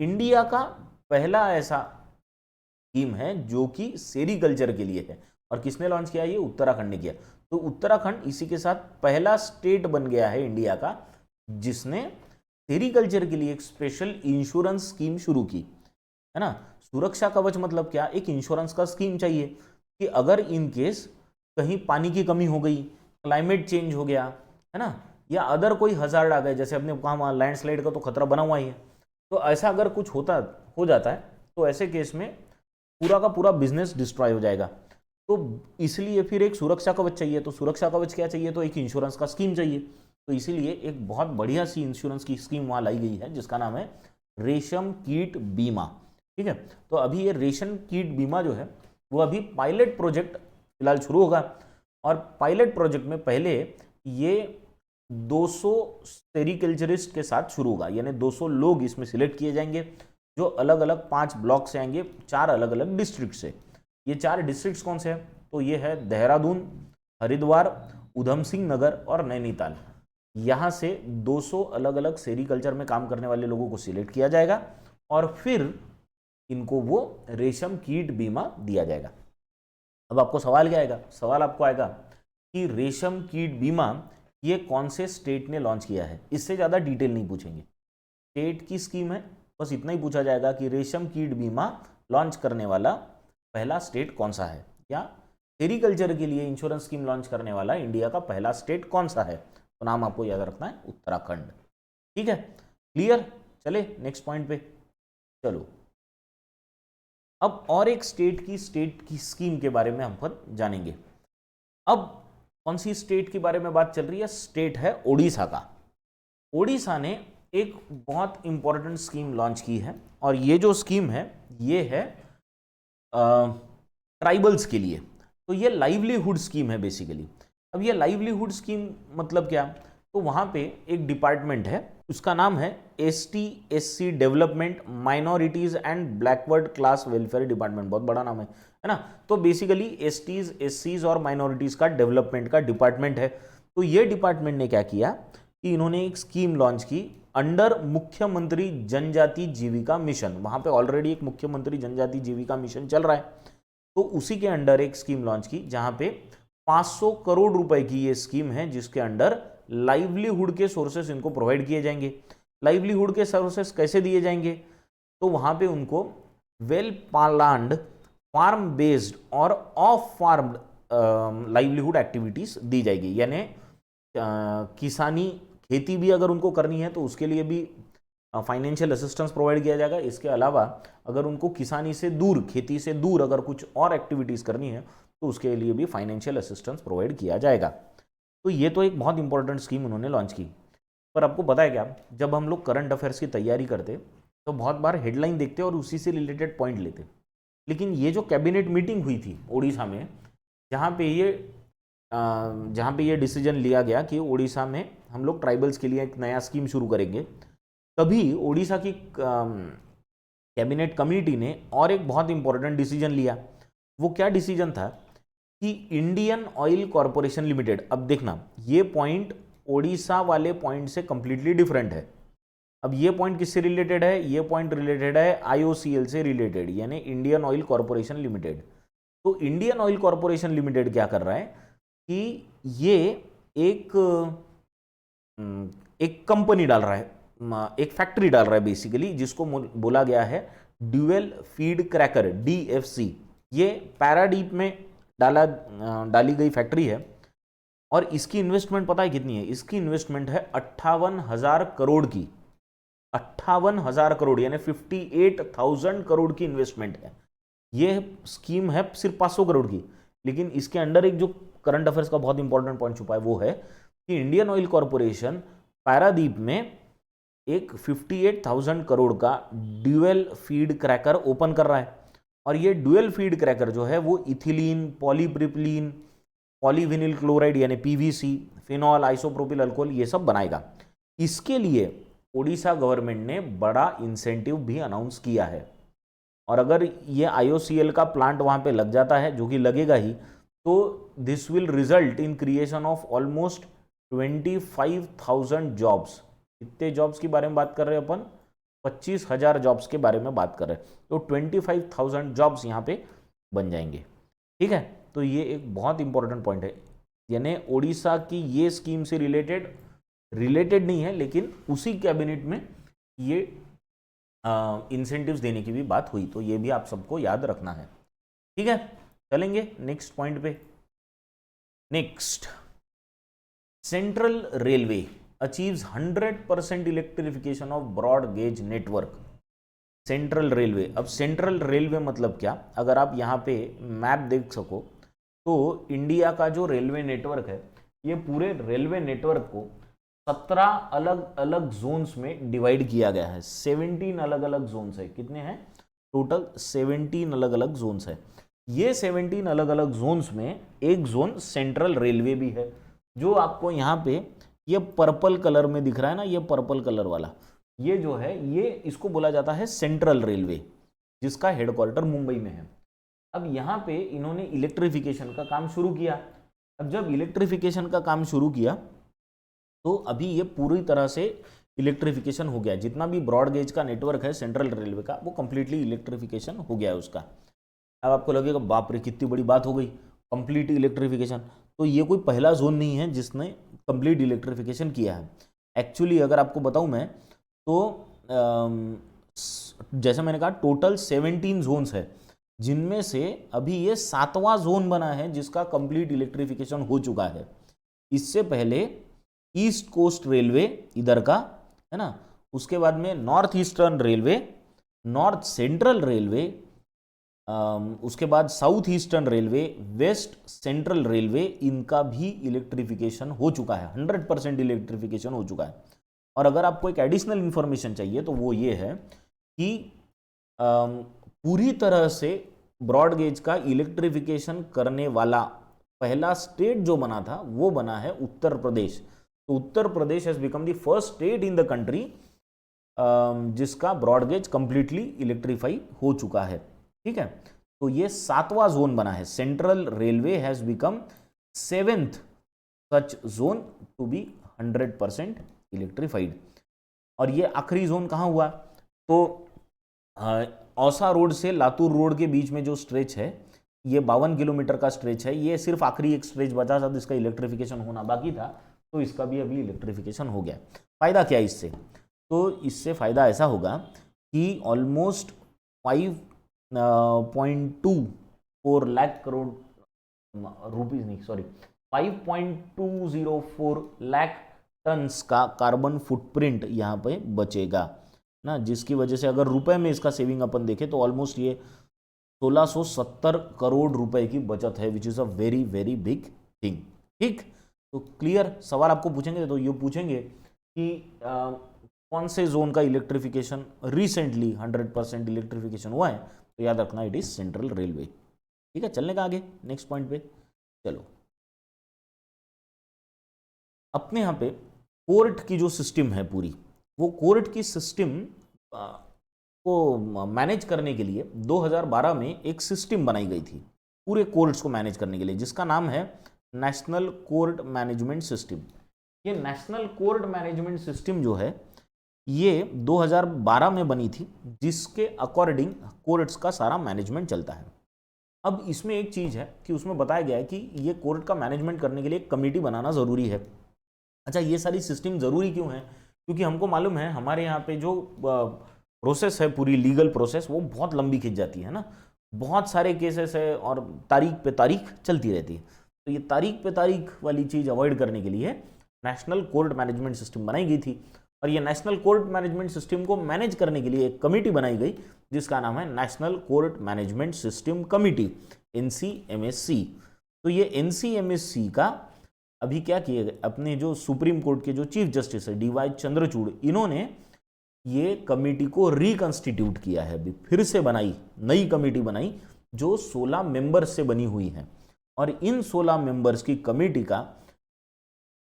इंडिया का पहला ऐसा स्कीम है जो कि सेरीकल्चर के लिए है। और किसने लॉन्च किया? ये उत्तराखंड ने किया। तो उत्तराखंड इसी के साथ पहला स्टेट बन गया है इंडिया का जिसने सेरीकल्चर के लिए एक स्पेशल इंश्योरेंस स्कीम शुरू की, है ना। सुरक्षा कवच मतलब क्या? एक इंश्योरेंस का स्कीम चाहिए कि अगर इन केस कहीं पानी की कमी हो गई, क्लाइमेट चेंज हो गया, है ना, या अदर कोई हजार्ड आ गए, जैसे अपने कहा वहाँ लैंडस्लाइड का तो खतरा बना हुआ ही है, तो ऐसा अगर कुछ हो जाता है तो ऐसे केस में पूरा का पूरा बिजनेस डिस्ट्रॉय हो जाएगा। तो इसलिए फिर एक सुरक्षा कवच चाहिए। तो सुरक्षा कवच क्या चाहिए? तो एक इंश्योरेंस का स्कीम चाहिए। तो इसीलिए एक बहुत बढ़िया सी इंश्योरेंस की स्कीम वहाँ लाई गई है जिसका नाम है रेशम कीट बीमा। ठीक है, तो अभी ये रेशम कीट बीमा जो है वो अभी पायलट प्रोजेक्ट फिलहाल शुरू होगा। और पायलट प्रोजेक्ट में पहले ये 200 सेरीकल्चरिस्ट के साथ शुरू होगा, यानी 200 लोग इसमें सिलेक्ट किए जाएंगे जो अलग अलग 5 ब्लॉक से आएंगे, 4 अलग अलग डिस्ट्रिक्ट से। ये 4 डिस्ट्रिक्ट कौन से हैं? तो ये है देहरादून, हरिद्वार, उधम सिंह नगर और नैनीताल। यहाँ से 200 अलग अलग सेरिकल्चर में काम करने वाले लोगों को सिलेक्ट किया जाएगा और फिर इनको वो रेशम कीट बीमा दिया जाएगा। अब आपको सवाल क्या आएगा? सवाल आपको आएगा कि रेशम कीट बीमा ये कौन से स्टेट ने लॉन्च किया है। इससे ज़्यादा डिटेल नहीं पूछेंगे, स्टेट की स्कीम है, बस इतना ही पूछा जाएगा कि रेशम कीट बीमा लॉन्च करने वाला पहला स्टेट कौन सा है, या सेरिकल्चर के लिए इंश्योरेंस स्कीम लॉन्च करने वाला इंडिया का पहला स्टेट कौन सा है। तो नाम आपको याद रखना है उत्तराखंड। ठीक है, क्लियर? चले नेक्स्ट पॉइंट पे। चलो अब और एक स्टेट की स्कीम के बारे में हम पर जानेंगे। अब कौन सी स्टेट के बारे में बात चल रही है? स्टेट है ओडिशा का। ओडिशा ने एक बहुत इंपॉर्टेंट स्कीम लॉन्च की है और ये जो स्कीम है ये है ट्राइबल्स के लिए। तो ये लाइवलीहुड स्कीम है बेसिकली। अब ये लाइवलीहुड स्कीम मतलब क्या? तो वहाँ पे एक डिपार्टमेंट है, उसका नाम है ST/SC development minorities and backward class welfare department. बहुत बड़ा नाम है ना? तो बेसिकली STs, SCs और माइनॉरिटीज का डेवलपमेंट का डिपार्टमेंट है। तो ये डिपार्टमेंट ने क्या किया कि इन्होंने एक स्कीम लॉन्च की अंडर मुख्यमंत्री जनजाति जीविका मिशन। वहाँ पे ऑलरेडी एक मुख्यमंत्री जनजाति जीविका मिशन चल रहा है, तो उसी के अंडर एक स्कीम लॉन्च की जहाँ पे 500 करोड़ रुपए की ये स्कीम है, जिसके अंडर लाइवलीहुड के सोर्सेस इनको प्रोवाइड किए जाएंगे। लाइवलीहुड के सोर्सेस कैसे दिए जाएंगे? तो वहाँ पे उनको वेल प्लान्ड फार्म बेस्ड और ऑफ फार्म लाइवलीहुड एक्टिविटीज दी जाएगी। यानी किसानी खेती भी अगर उनको करनी है तो उसके लिए भी फाइनेंशियल असिस्टेंस प्रोवाइड किया जाएगा। इसके अलावा अगर उनको किसानी से दूर, खेती से दूर अगर कुछ और एक्टिविटीज़ करनी है तो उसके लिए भी फाइनेंशियल असिस्टेंस प्रोवाइड किया जाएगा। तो ये तो एक बहुत इंपॉर्टेंट स्कीम उन्होंने लॉन्च की। पर आपको पता है क्या, जब हम लोग करंट अफेयर्स की तैयारी करते तो बहुत बार हेडलाइन देखते और उसी से रिलेटेड पॉइंट लेते, लेकिन ये जो कैबिनेट मीटिंग हुई थी उड़ीसा में, जहाँ पे ये डिसीजन लिया गया कि उड़ीसा में हम लोग ट्राइबल्स के लिए एक नया स्कीम शुरू करेंगे, तभी उड़ीसा की कैबिनेट कमेटी ने और एक बहुत इंपॉर्टेंट डिसीजन लिया। वो क्या डिसीजन था कि इंडियन ऑयल कॉरपोरेशन लिमिटेड, अब देखना ये पॉइंट ओडिशा वाले पॉइंट से कंप्लीटली डिफरेंट है। अब ये पॉइंट किससे रिलेटेड है? ये पॉइंट रिलेटेड है IOCL से रिलेटेड, यानी इंडियन ऑयल कॉरपोरेशन लिमिटेड। तो इंडियन ऑयल कॉरपोरेशन लिमिटेड क्या कर रहा है कि ये एक कंपनी डाल रहा है, एक फैक्ट्री डाल रहा है बेसिकली, जिसको बोला गया है ड्यूअल फीड क्रैकर DFC। ये पैराडीप में डाली गई फैक्ट्री है और इसकी इन्वेस्टमेंट पता है कितनी है? इसकी इन्वेस्टमेंट है 58,000 करोड़ की। 58,000 करोड़ यानी 58,000 करोड़ की इन्वेस्टमेंट है। ये स्कीम है सिर्फ 500 करोड़ की, लेकिन इसके अंडर एक जो करंट अफेयर्स का बहुत इंपॉर्टेंट पॉइंट छुपा है वो है कि इंडियन ऑयल कॉरपोरेशन पारादीप में एक 58,000 करोड़ का ड्यूअल फीड क्रैकर ओपन कर रहा है। और ये ड्यूअल फीड क्रैकर जो है वो इथिलीन, पॉलीप्रिपलीन, पॉलीविनिल क्लोराइड यानी PVC, फिनॉल, आइसोप्रोपिल अल्कोहल ये सब बनाएगा। इसके लिए ओडिशा गवर्नमेंट ने बड़ा इंसेंटिव भी अनाउंस किया है। और अगर ये IOCL का प्लांट वहाँ पे लग जाता है, जो कि लगेगा ही, तो this will result in creation of almost 25,000 jobs. कितने जॉब्स की बारे में बात कर रहे हैं अपन? 25,000 जॉब्स के बारे में बात कर रहे हैं। तो 25,000 जॉब्स यहाँ पे बन जाएंगे। ठीक है, तो ये एक बहुत इंपॉर्टेंट पॉइंट है। यानी ओडिशा की ये स्कीम से रिलेटेड नहीं है, लेकिन उसी कैबिनेट में ये इंसेंटिव्स देने की भी बात हुई। तो ये भी आप सबको याद रखना है। ठीक है, चलेंगे नेक्स्ट पॉइंट पे। Next, Central Railway achieves 100% electrification of broad gauge network. Central Railway, अब सेंट्रल रेलवे मतलब क्या? अगर आप यहाँ पे मैप देख सको तो इंडिया का जो रेलवे नेटवर्क है, ये पूरे रेलवे नेटवर्क को 17 अलग अलग जोन्स में डिवाइड किया गया है। 17 अलग अलग जोन्स है। कितने हैं टोटल? 17 अलग अलग जोन्स है। ये 17 अलग अलग जोन्स में एक जोन सेंट्रल रेलवे भी है, जो आपको यहाँ पे ये पर्पल कलर में दिख रहा है ना, ये पर्पल कलर वाला, ये जो है ये इसको बोला जाता है सेंट्रल रेलवे, जिसका हेडक्वार्टर मुंबई में है। अब यहाँ पे इन्होंने इलेक्ट्रिफिकेशन का काम शुरू किया। अब जब इलेक्ट्रिफिकेशन का काम शुरू किया तो अभी ये पूरी तरह से इलेक्ट्रिफिकेशन हो गया, जितना भी ब्रॉड गेज का नेटवर्क है सेंट्रल रेलवे का वो कंप्लीटली इलेक्ट्रिफिकेशन हो गया है उसका। अब आपको लगेगा बाप रे कितनी बड़ी बात हो गई, कंप्लीट इलेक्ट्रिफिकेशन। तो ये कोई पहला जोन नहीं है जिसने कंप्लीट इलेक्ट्रिफिकेशन किया है। एक्चुअली अगर आपको बताऊं मैं तो जैसे मैंने कहा टोटल 17 जोन्स है, जिनमें से अभी ये 7वां जोन बना है जिसका कंप्लीट इलेक्ट्रिफिकेशन हो चुका है। इससे पहले ईस्ट कोस्ट रेलवे इधर का है ना, उसके बाद में North Eastern Railway, North Central Railway, उसके बाद South Eastern Railway, West Central Railway, इनका भी इलेक्ट्रिफिकेशन हो चुका है, 100% इलेक्ट्रिफिकेशन हो चुका है। और अगर आपको एक एडिशनल इंफॉर्मेशन चाहिए तो वो ये है कि पूरी तरह से ब्रॉड गेज का इलेक्ट्रिफिकेशन करने वाला पहला स्टेट जो बना था वो बना है उत्तर प्रदेश। तो Uttar Pradesh has become the first state in the country जिसका ब्रॉड गेज कंप्लीटली इलेक्ट्रीफाई हो चुका है। ठीक है, तो ये 7वां जोन बना है। Central Railway has become 7th such zone to be 100% electrified. और ये आखिरी जोन कहाँ हुआ, तो औसा रोड से लातूर रोड के बीच में जो स्ट्रेच है, ये 52 किलोमीटर का स्ट्रेच है, ये सिर्फ आखिरी एक स्ट्रेच बचा था जिसका इलेक्ट्रिफिकेशन होना बाकी था, तो इसका भी अभी इलेक्ट्रिफिकेशन हो गया। फायदा क्या है इससे, तो इससे फायदा ऐसा होगा कि ऑलमोस्ट 5.24 लाख करोड़ रुपीज नहीं सॉरी 5.204 लाख टन्स का कार्बन फुटप्रिंट यहाँ पे बचेगा ना, जिसकी वजह से अगर रुपए में इसका सेविंग अपन देखें तो ऑलमोस्ट ये 1670 करोड़ रुपए की बचत है, which is a very very big thing. ठीक, तो क्लियर। सवाल आपको पूछेंगे तो ये पूछेंगे कि कौन से जोन का इलेक्ट्रिफिकेशन रिसेंटली 100% इलेक्ट्रिफिकेशन हुआ है, तो याद रखना इट इज सेंट्रल रेलवे। ठीक है, चलने का आगे नेक्स्ट पॉइंट पे चलो। अपने यहाँ पे कोर्ट की जो सिस्टम है पूरी, वो कोर्ट की सिस्टम को मैनेज करने के लिए 2012 में एक सिस्टम बनाई गई थी पूरे कोर्ट्स को मैनेज करने के लिए, जिसका नाम है नेशनल कोर्ट मैनेजमेंट सिस्टम। ये नेशनल कोर्ट मैनेजमेंट सिस्टम जो है ये 2012 में बनी थी, जिसके अकॉर्डिंग कोर्ट्स का सारा मैनेजमेंट चलता है। अब इसमें एक चीज़ है कि उसमें बताया गया है कि ये कोर्ट का मैनेजमेंट करने के लिए एक कमेटी बनाना ज़रूरी है। अच्छा, ये सारी सिस्टम ज़रूरी क्यों है, क्योंकि हमको मालूम है हमारे यहाँ पे जो प्रोसेस है पूरी लीगल प्रोसेस वो बहुत लंबी खिंच जाती है ना, बहुत सारे केसेस है और तारीख पे तारीख चलती रहती है। तो ये तारीख पे तारीख वाली चीज़ अवॉइड करने के लिए नेशनल कोर्ट मैनेजमेंट सिस्टम बनाई गई थी। और ये नेशनल कोर्ट मैनेजमेंट सिस्टम को मैनेज करने के लिए एक कमेटी बनाई गई जिसका नाम है national court management system committee, NCMSC। तो ये NCMSC का अभी क्या किए गए, अपने जो सुप्रीम कोर्ट के जो चीफ जस्टिस है DY चंद्रचूड़, इन्होंने ये कमेटी को रिकंस्टिट्यूट किया है, अभी फिर से बनाई, नई कमेटी बनाई जो 16 मेंबर्स से बनी हुई है। और इन 16 मेंबर्स की कमेटी का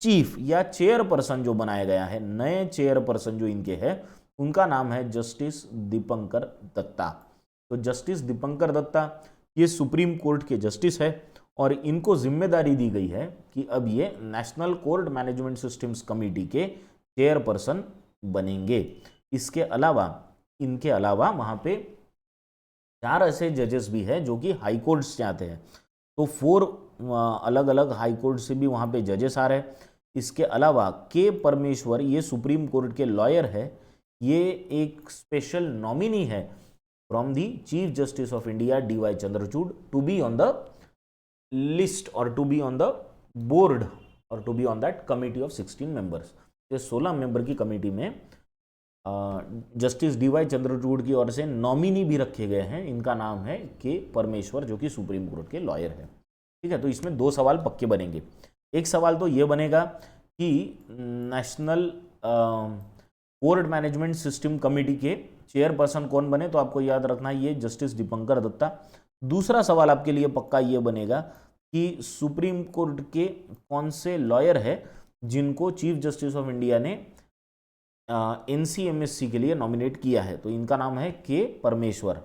चीफ या चेयरपर्सन जो बनाया गया है, नए चेयरपर्सन जो इनके हैं, उनका नाम है जस्टिस दीपंकर दत्ता। तो जस्टिस दीपंकर दत्ता ये सुप्रीम कोर्ट के जस्टिस है और इनको जिम्मेदारी दी गई है कि अब ये national court management systems committee के चेयरपर्सन बनेंगे। इसके अलावा इनके अलावा वहाँ पे 4 ऐसे जजेस भी हैं जो कि हाई कोर्ट से आते हैं, तो 4 अलग अलग हाई कोर्ट से भी वहाँ पे जजेस आ रहे हैं। इसके अलावा के परमेश्वर ये सुप्रीम कोर्ट के लॉयर है, ये एक स्पेशल नॉमिनी है from the chief justice of India DY Chandrachud to be on the list और to be on the board और to be on that committee of 16 members. ये 16 मेंबर की कमेटी में जस्टिस DY चंद्रचूड़ की ओर से नॉमिनी भी रखे गए हैं, इनका नाम है के परमेश्वर जो कि सुप्रीम कोर्ट के लॉयर है। ठीक है, तो इसमें 2 सवाल पक्के बनेंगे। एक सवाल तो ये बनेगा कि national court management system committee के चेयरपर्सन कौन बने, तो आपको याद रखना है ये जस्टिस दीपंकर दत्ता। दूसरा सवाल आपके लिए पक्का ये बनेगा कि सुप्रीम कोर्ट के कौन से लॉयर है जिनको चीफ जस्टिस ऑफ इंडिया ने NCMSC के लिए नॉमिनेट किया है, तो इनका नाम है के परमेश्वर।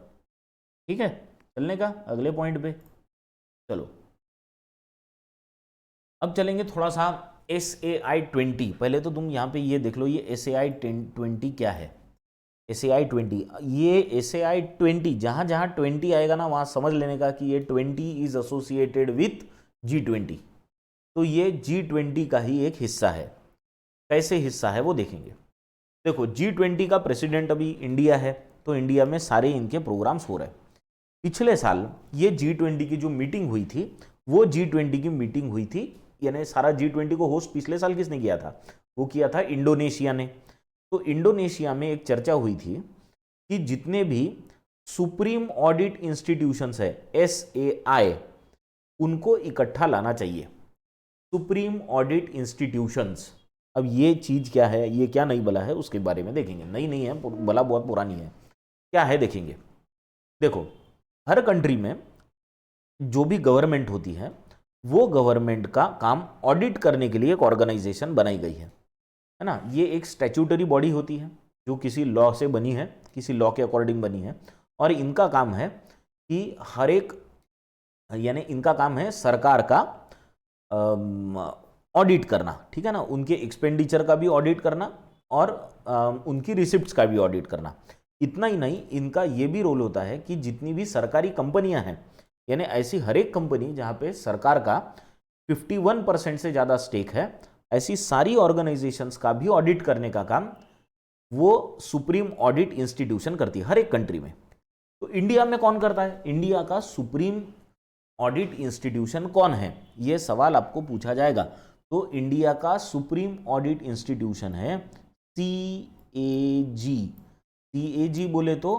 ठीक है, चलने का अगले पॉइंट पे चलो। अब चलेंगे थोड़ा सा SAI-20, पहले तो तुम यहाँ पे ये देख लो, ये SAI-20 क्या है। SAI-20, ये SAI-20 जहाँ जहाँ 20 आएगा ना वहाँ समझ लेने का कि ये 20 इज एसोसिएटेड विथ G20। तो ये G20 का ही एक हिस्सा है। कैसे हिस्सा है वो देखेंगे। देखो G20 का प्रेसिडेंट अभी इंडिया है, तो इंडिया में सारे इनके प्रोग्राम्स हो रहे हैं। पिछले साल ये G20 की जो मीटिंग हुई थी, वो G20 की मीटिंग हुई थी, यानी सारा G20 को होस्ट पिछले साल किसने किया था, वो किया था इंडोनेशिया ने। तो इंडोनेशिया में एक चर्चा हुई थी कि जितने भी सुप्रीम ऑडिट इंस्टीट्यूशंस है SAI, उनको इकट्ठा लाना चाहिए। सुप्रीम ऑडिट इंस्टीट्यूशंस, अब ये चीज क्या है, ये क्या नई बला है, उसके बारे में देखेंगे। नई नहीं है, बला बहुत पुरानी है। क्या है देखेंगे। देखो हर कंट्री में जो भी गवर्नमेंट होती है, वो गवर्नमेंट का काम ऑडिट करने के लिए एक ऑर्गेनाइजेशन बनाई गई है ना। ये एक स्टैट्यूटरी बॉडी होती है जो किसी लॉ से बनी है, किसी लॉ के अकॉर्डिंग बनी है, और इनका काम है कि हर एक, यानी इनका काम है सरकार का ऑडिट करना, ठीक है ना, उनके एक्सपेंडिचर का भी ऑडिट करना और उनकी रिसिप्ट्स का भी ऑडिट करना। इतना ही नहीं, इनका ये भी रोल होता है कि जितनी भी सरकारी कंपनियां हैं, यानी ऐसी हर एक कंपनी जहां पे सरकार का 51% से ज़्यादा स्टेक है, ऐसी सारी ऑर्गेनाइजेशंस का भी ऑडिट करने का काम वो सुप्रीम ऑडिट इंस्टीट्यूशन करती है हर एक कंट्री में। तो इंडिया में कौन करता है, इंडिया का सुप्रीम ऑडिट इंस्टीट्यूशन कौन है, ये सवाल आपको पूछा जाएगा। तो इंडिया का सुप्रीम ऑडिट इंस्टीट्यूशन है CAG। CAG बोले तो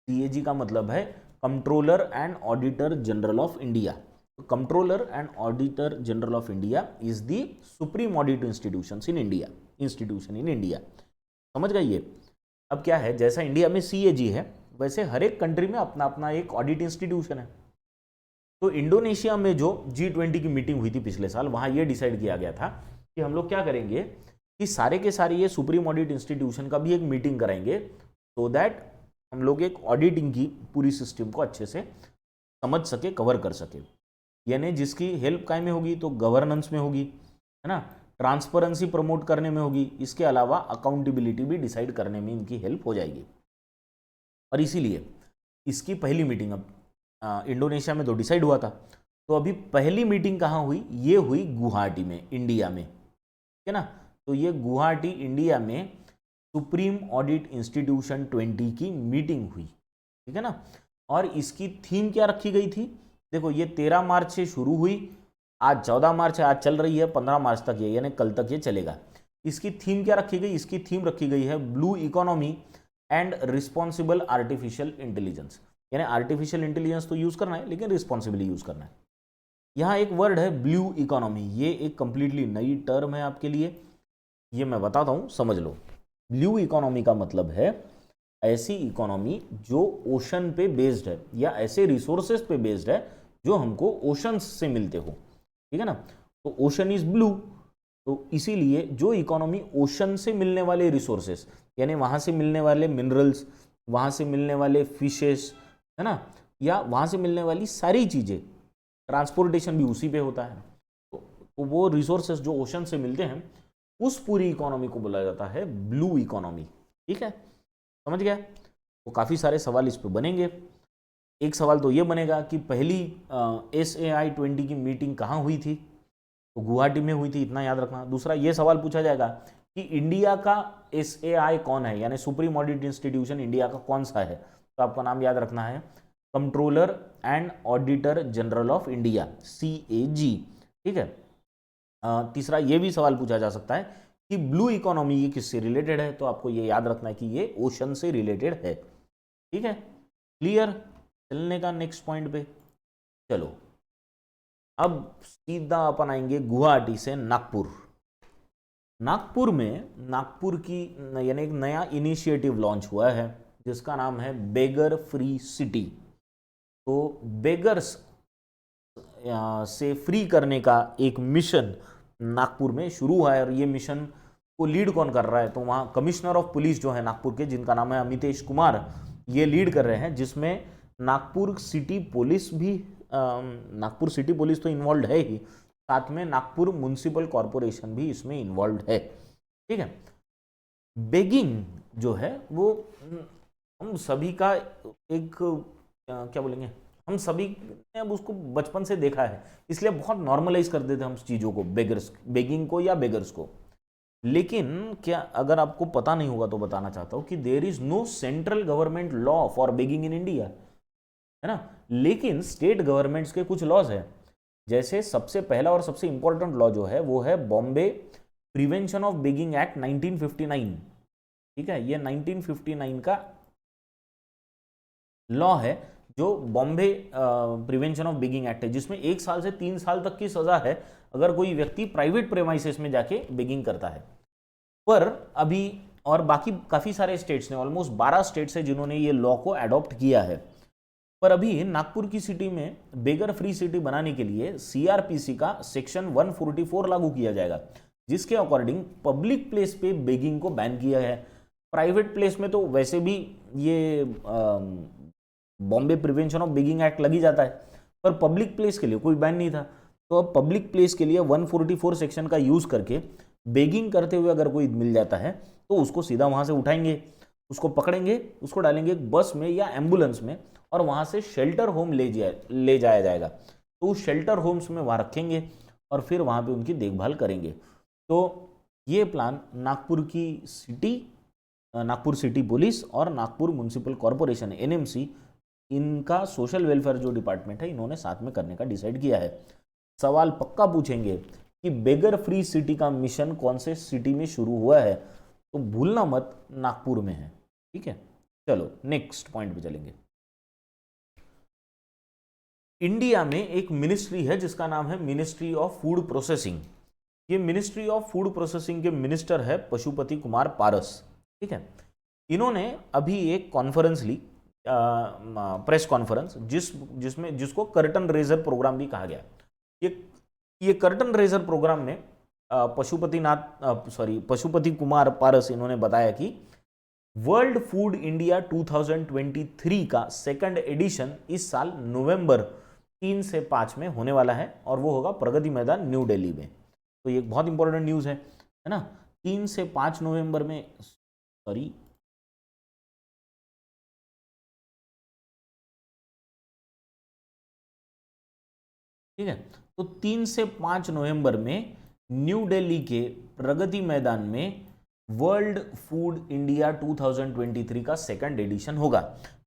CAG का मतलब है controller and auditor general of India. Controller and auditor general of India is the supreme audit institution in India. समझ गए ये। अब क्या है, जैसा इंडिया में CAG है, वैसे हर एक कंट्री में अपना अपना एक ऑडिट इंस्टीट्यूशन है। तो इंडोनेशिया में जो G20 की मीटिंग हुई थी पिछले साल, वहां ये डिसाइड किया गया था कि हम लोग क्या करेंगे कि सारे के सारे ये सुप्रीम ऑडिट इंस्टीट्यूशन का भी एक मीटिंग कराएंगे, सो दैट हम लोग एक ऑडिटिंग की पूरी सिस्टम को अच्छे से समझ सके, कवर कर सके। यानी जिसकी हेल्प काय में होगी, तो गवर्नेंस में होगी, है ना, ट्रांसपेरेंसी प्रमोट करने में होगी, इसके अलावा अकाउंटेबिलिटी भी डिसाइड करने में इनकी हेल्प हो जाएगी। और इसीलिए इसकी पहली मीटिंग अब इंडोनेशिया में तो डिसाइड हुआ था, तो अभी पहली मीटिंग कहाँ हुई, ये हुई गुवाहाटी में, इंडिया में, ठीक है ना। तो ये गुवाहाटी इंडिया में सुप्रीम ऑडिट इंस्टीट्यूशन 20 की मीटिंग हुई, ठीक है ना। और इसकी थीम क्या रखी गई थी, देखो ये 13 मार्च से शुरू हुई, आज 14 मार्च है, आज चल रही है, 15 मार्च तक ये, यानी कल तक ये चलेगा। इसकी थीम क्या रखी गई, इसकी थीम रखी गई है blue economy and responsible artificial intelligence. यानी आर्टिफिशियल इंटेलिजेंस तो यूज करना है, लेकिन रिस्पॉन्सिबली यूज करना है। यहाँ एक वर्ड है ब्लू इकोनॉमी, ये एक कंप्लीटली नई टर्म है आपके लिए, ये मैं बताता हूँ, समझ लो। ब्लू इकोनॉमी का मतलब है ऐसी इकोनॉमी जो ओशन पे बेस्ड है, या ऐसे रिसोर्सेज पे बेस्ड है जो हमको ओशंस से मिलते हो, ठीक है ना। तो ओशन इज ब्लू, तो इसीलिए जो इकोनॉमी ओशन से मिलने वाले रिसोर्सेस, यानी वहां से मिलने वाले मिनरल्स, वहां से मिलने वाले फिशेस, है ना, या वहां से मिलने वाली सारी चीजें, ट्रांसपोर्टेशन भी उसी पे होता है, तो वो रिसोर्सेस जो ओशन से मिलते हैं, उस पूरी इकोनॉमी को बोला जाता है ब्लू इकोनॉमी, ठीक है, समझ गया। तो काफी सारे सवाल इस पे बनेंगे। एक सवाल तो ये बनेगा कि पहली SAI-20 की मीटिंग कहाँ हुई थी, तो गुवाहाटी में हुई थी, इतना याद रखना। दूसरा ये सवाल पूछा जाएगा कि इंडिया का SAI कौन है, यानी सुप्रीम ऑडिट इंस्टीट्यूशन इंडिया का कौन सा है, तो आपका नाम याद रखना है controller and auditor general of India, CAG, ठीक है। तीसरा ये भी सवाल पूछा जा सकता है कि ब्लू इकोनॉमी ये किससे रिलेटेड है, तो आपको ये याद रखना है कि ये ओशन से रिलेटेड है, ठीक है। क्लियर, चलने का नेक्स्ट पॉइंट पे चलो। अब सीधा अपन आएंगे गुवाहाटी से नागपुर। नागपुर में, नागपुर की यानी एक नया इनिशिएटिव लॉन्च हुआ है जिसका नाम है बेगर फ्री सिटी। तो बेगर्स से फ्री करने का एक मिशन नागपुर में शुरू हुआ है, और ये मिशन को लीड कौन कर रहा है, तो वहाँ कमिश्नर ऑफ पुलिस जो है नागपुर के, जिनका नाम है अमितेश कुमार, ये लीड कर रहे हैं, जिसमें नागपुर सिटी पुलिस भी, नागपुर सिटी पुलिस तो इन्वॉल्व है ही, साथ में नागपुर म्युनिसिपल कॉरपोरेशन भी इसमें इन्वॉल्व है। ठीक है, बेगिंग जो है वो हम सभी का एक क्या बोलेंगे, हम सभी ने अब उसको बचपन से देखा है, इसलिए बहुत नॉर्मलाइज कर देते हैं हम चीज़ों को, बेगिंग को या बेगर्स को। लेकिन क्या अगर आपको पता नहीं होगा तो बताना चाहता हूं कि there is no central government law for begging in India, है ना, लेकिन स्टेट गवर्नमेंट्स के कुछ लॉज है। जैसे सबसे पहला और सबसे इंपॉर्टेंट लॉ जो है वो है Bombay prevention of begging act 1959। ठीक है, ये 1959 का लॉ है जो Bombay prevention of begging act है, जिसमें 1 साल से 3 साल तक की सजा है अगर कोई व्यक्ति प्राइवेट प्रेमाइसेस में जाके बेगिंग करता है। पर अभी और बाकी काफी सारे स्टेट्स ने, ऑलमोस्ट 12 स्टेट्स है जिन्होंने ये लॉ को अडॉप्ट किया है। पर अभी नागपुर की सिटी में बेगर फ्री सिटी बनाने के लिए सीआरपीसी का सेक्शन 144 लागू किया जाएगा, जिसके अकॉर्डिंग पब्लिक प्लेस पे बेगिंग को बैन किया है। प्राइवेट प्लेस में तो वैसे भी ये Bombay prevention of begging act लगी जाता है, पर पब्लिक प्लेस के लिए कोई बैन नहीं था। तो अब पब्लिक प्लेस के लिए 144 सेक्शन का यूज करके बेगिंग करते हुए अगर कोई मिल जाता है तो उसको सीधा वहां से उठाएंगे, उसको पकड़ेंगे, उसको डालेंगे बस में या एम्बुलेंस में और वहां से शेल्टर होम ले जाया जाएगा। तो उस शेल्टर होम्स में वहां रखेंगे और फिर वहां पे उनकी देखभाल करेंगे। तो ये प्लान नागपुर सिटी पुलिस और नागपुर म्युनिसिपल कॉरपोरेशन एनएमसी, इनका सोशल वेलफेयर जो डिपार्टमेंट है, इन्होंने साथ में करने का डिसाइड किया है। सवाल पक्का पूछेंगे कि बेगर फ्री सिटी का मिशन कौन से सिटी में शुरू हुआ है, तो भूलना मत नागपुर में है। ठीक है, चलो नेक्स्ट पॉइंट पे चलेंगे। इंडिया में एक मिनिस्ट्री है जिसका नाम है मिनिस्ट्री ऑफ फूड प्रोसेसिंग। ये मिनिस्ट्री ऑफ फूड प्रोसेसिंग के मिनिस्टर है पशुपति कुमार पारस। ठीक है, इन्होंने अभी एक कॉन्फ्रेंस ली, प्रेस कॉन्फ्रेंस, जिसको कर्टन रेजर प्रोग्राम भी कहा गया। ये कर्टन रेजर प्रोग्राम में पशुपति कुमार पारस इन्होंने बताया कि वर्ल्ड फूड इंडिया 2023 का सेकंड एडिशन इस साल नवंबर 3 से 5 में होने वाला है और वो होगा प्रगति मैदान न्यू दिल्ली में। तो ये एक बहुत इंपॉर्टेंट न्यूज़ है ना। 3 से 5 नवंबर में, ठीक है, तो 3 से 5 नवंबर में न्यू दिल्ली के प्रगति मैदान में वर्ल्ड फूड इंडिया 2023 का सेकंड एडिशन होगा।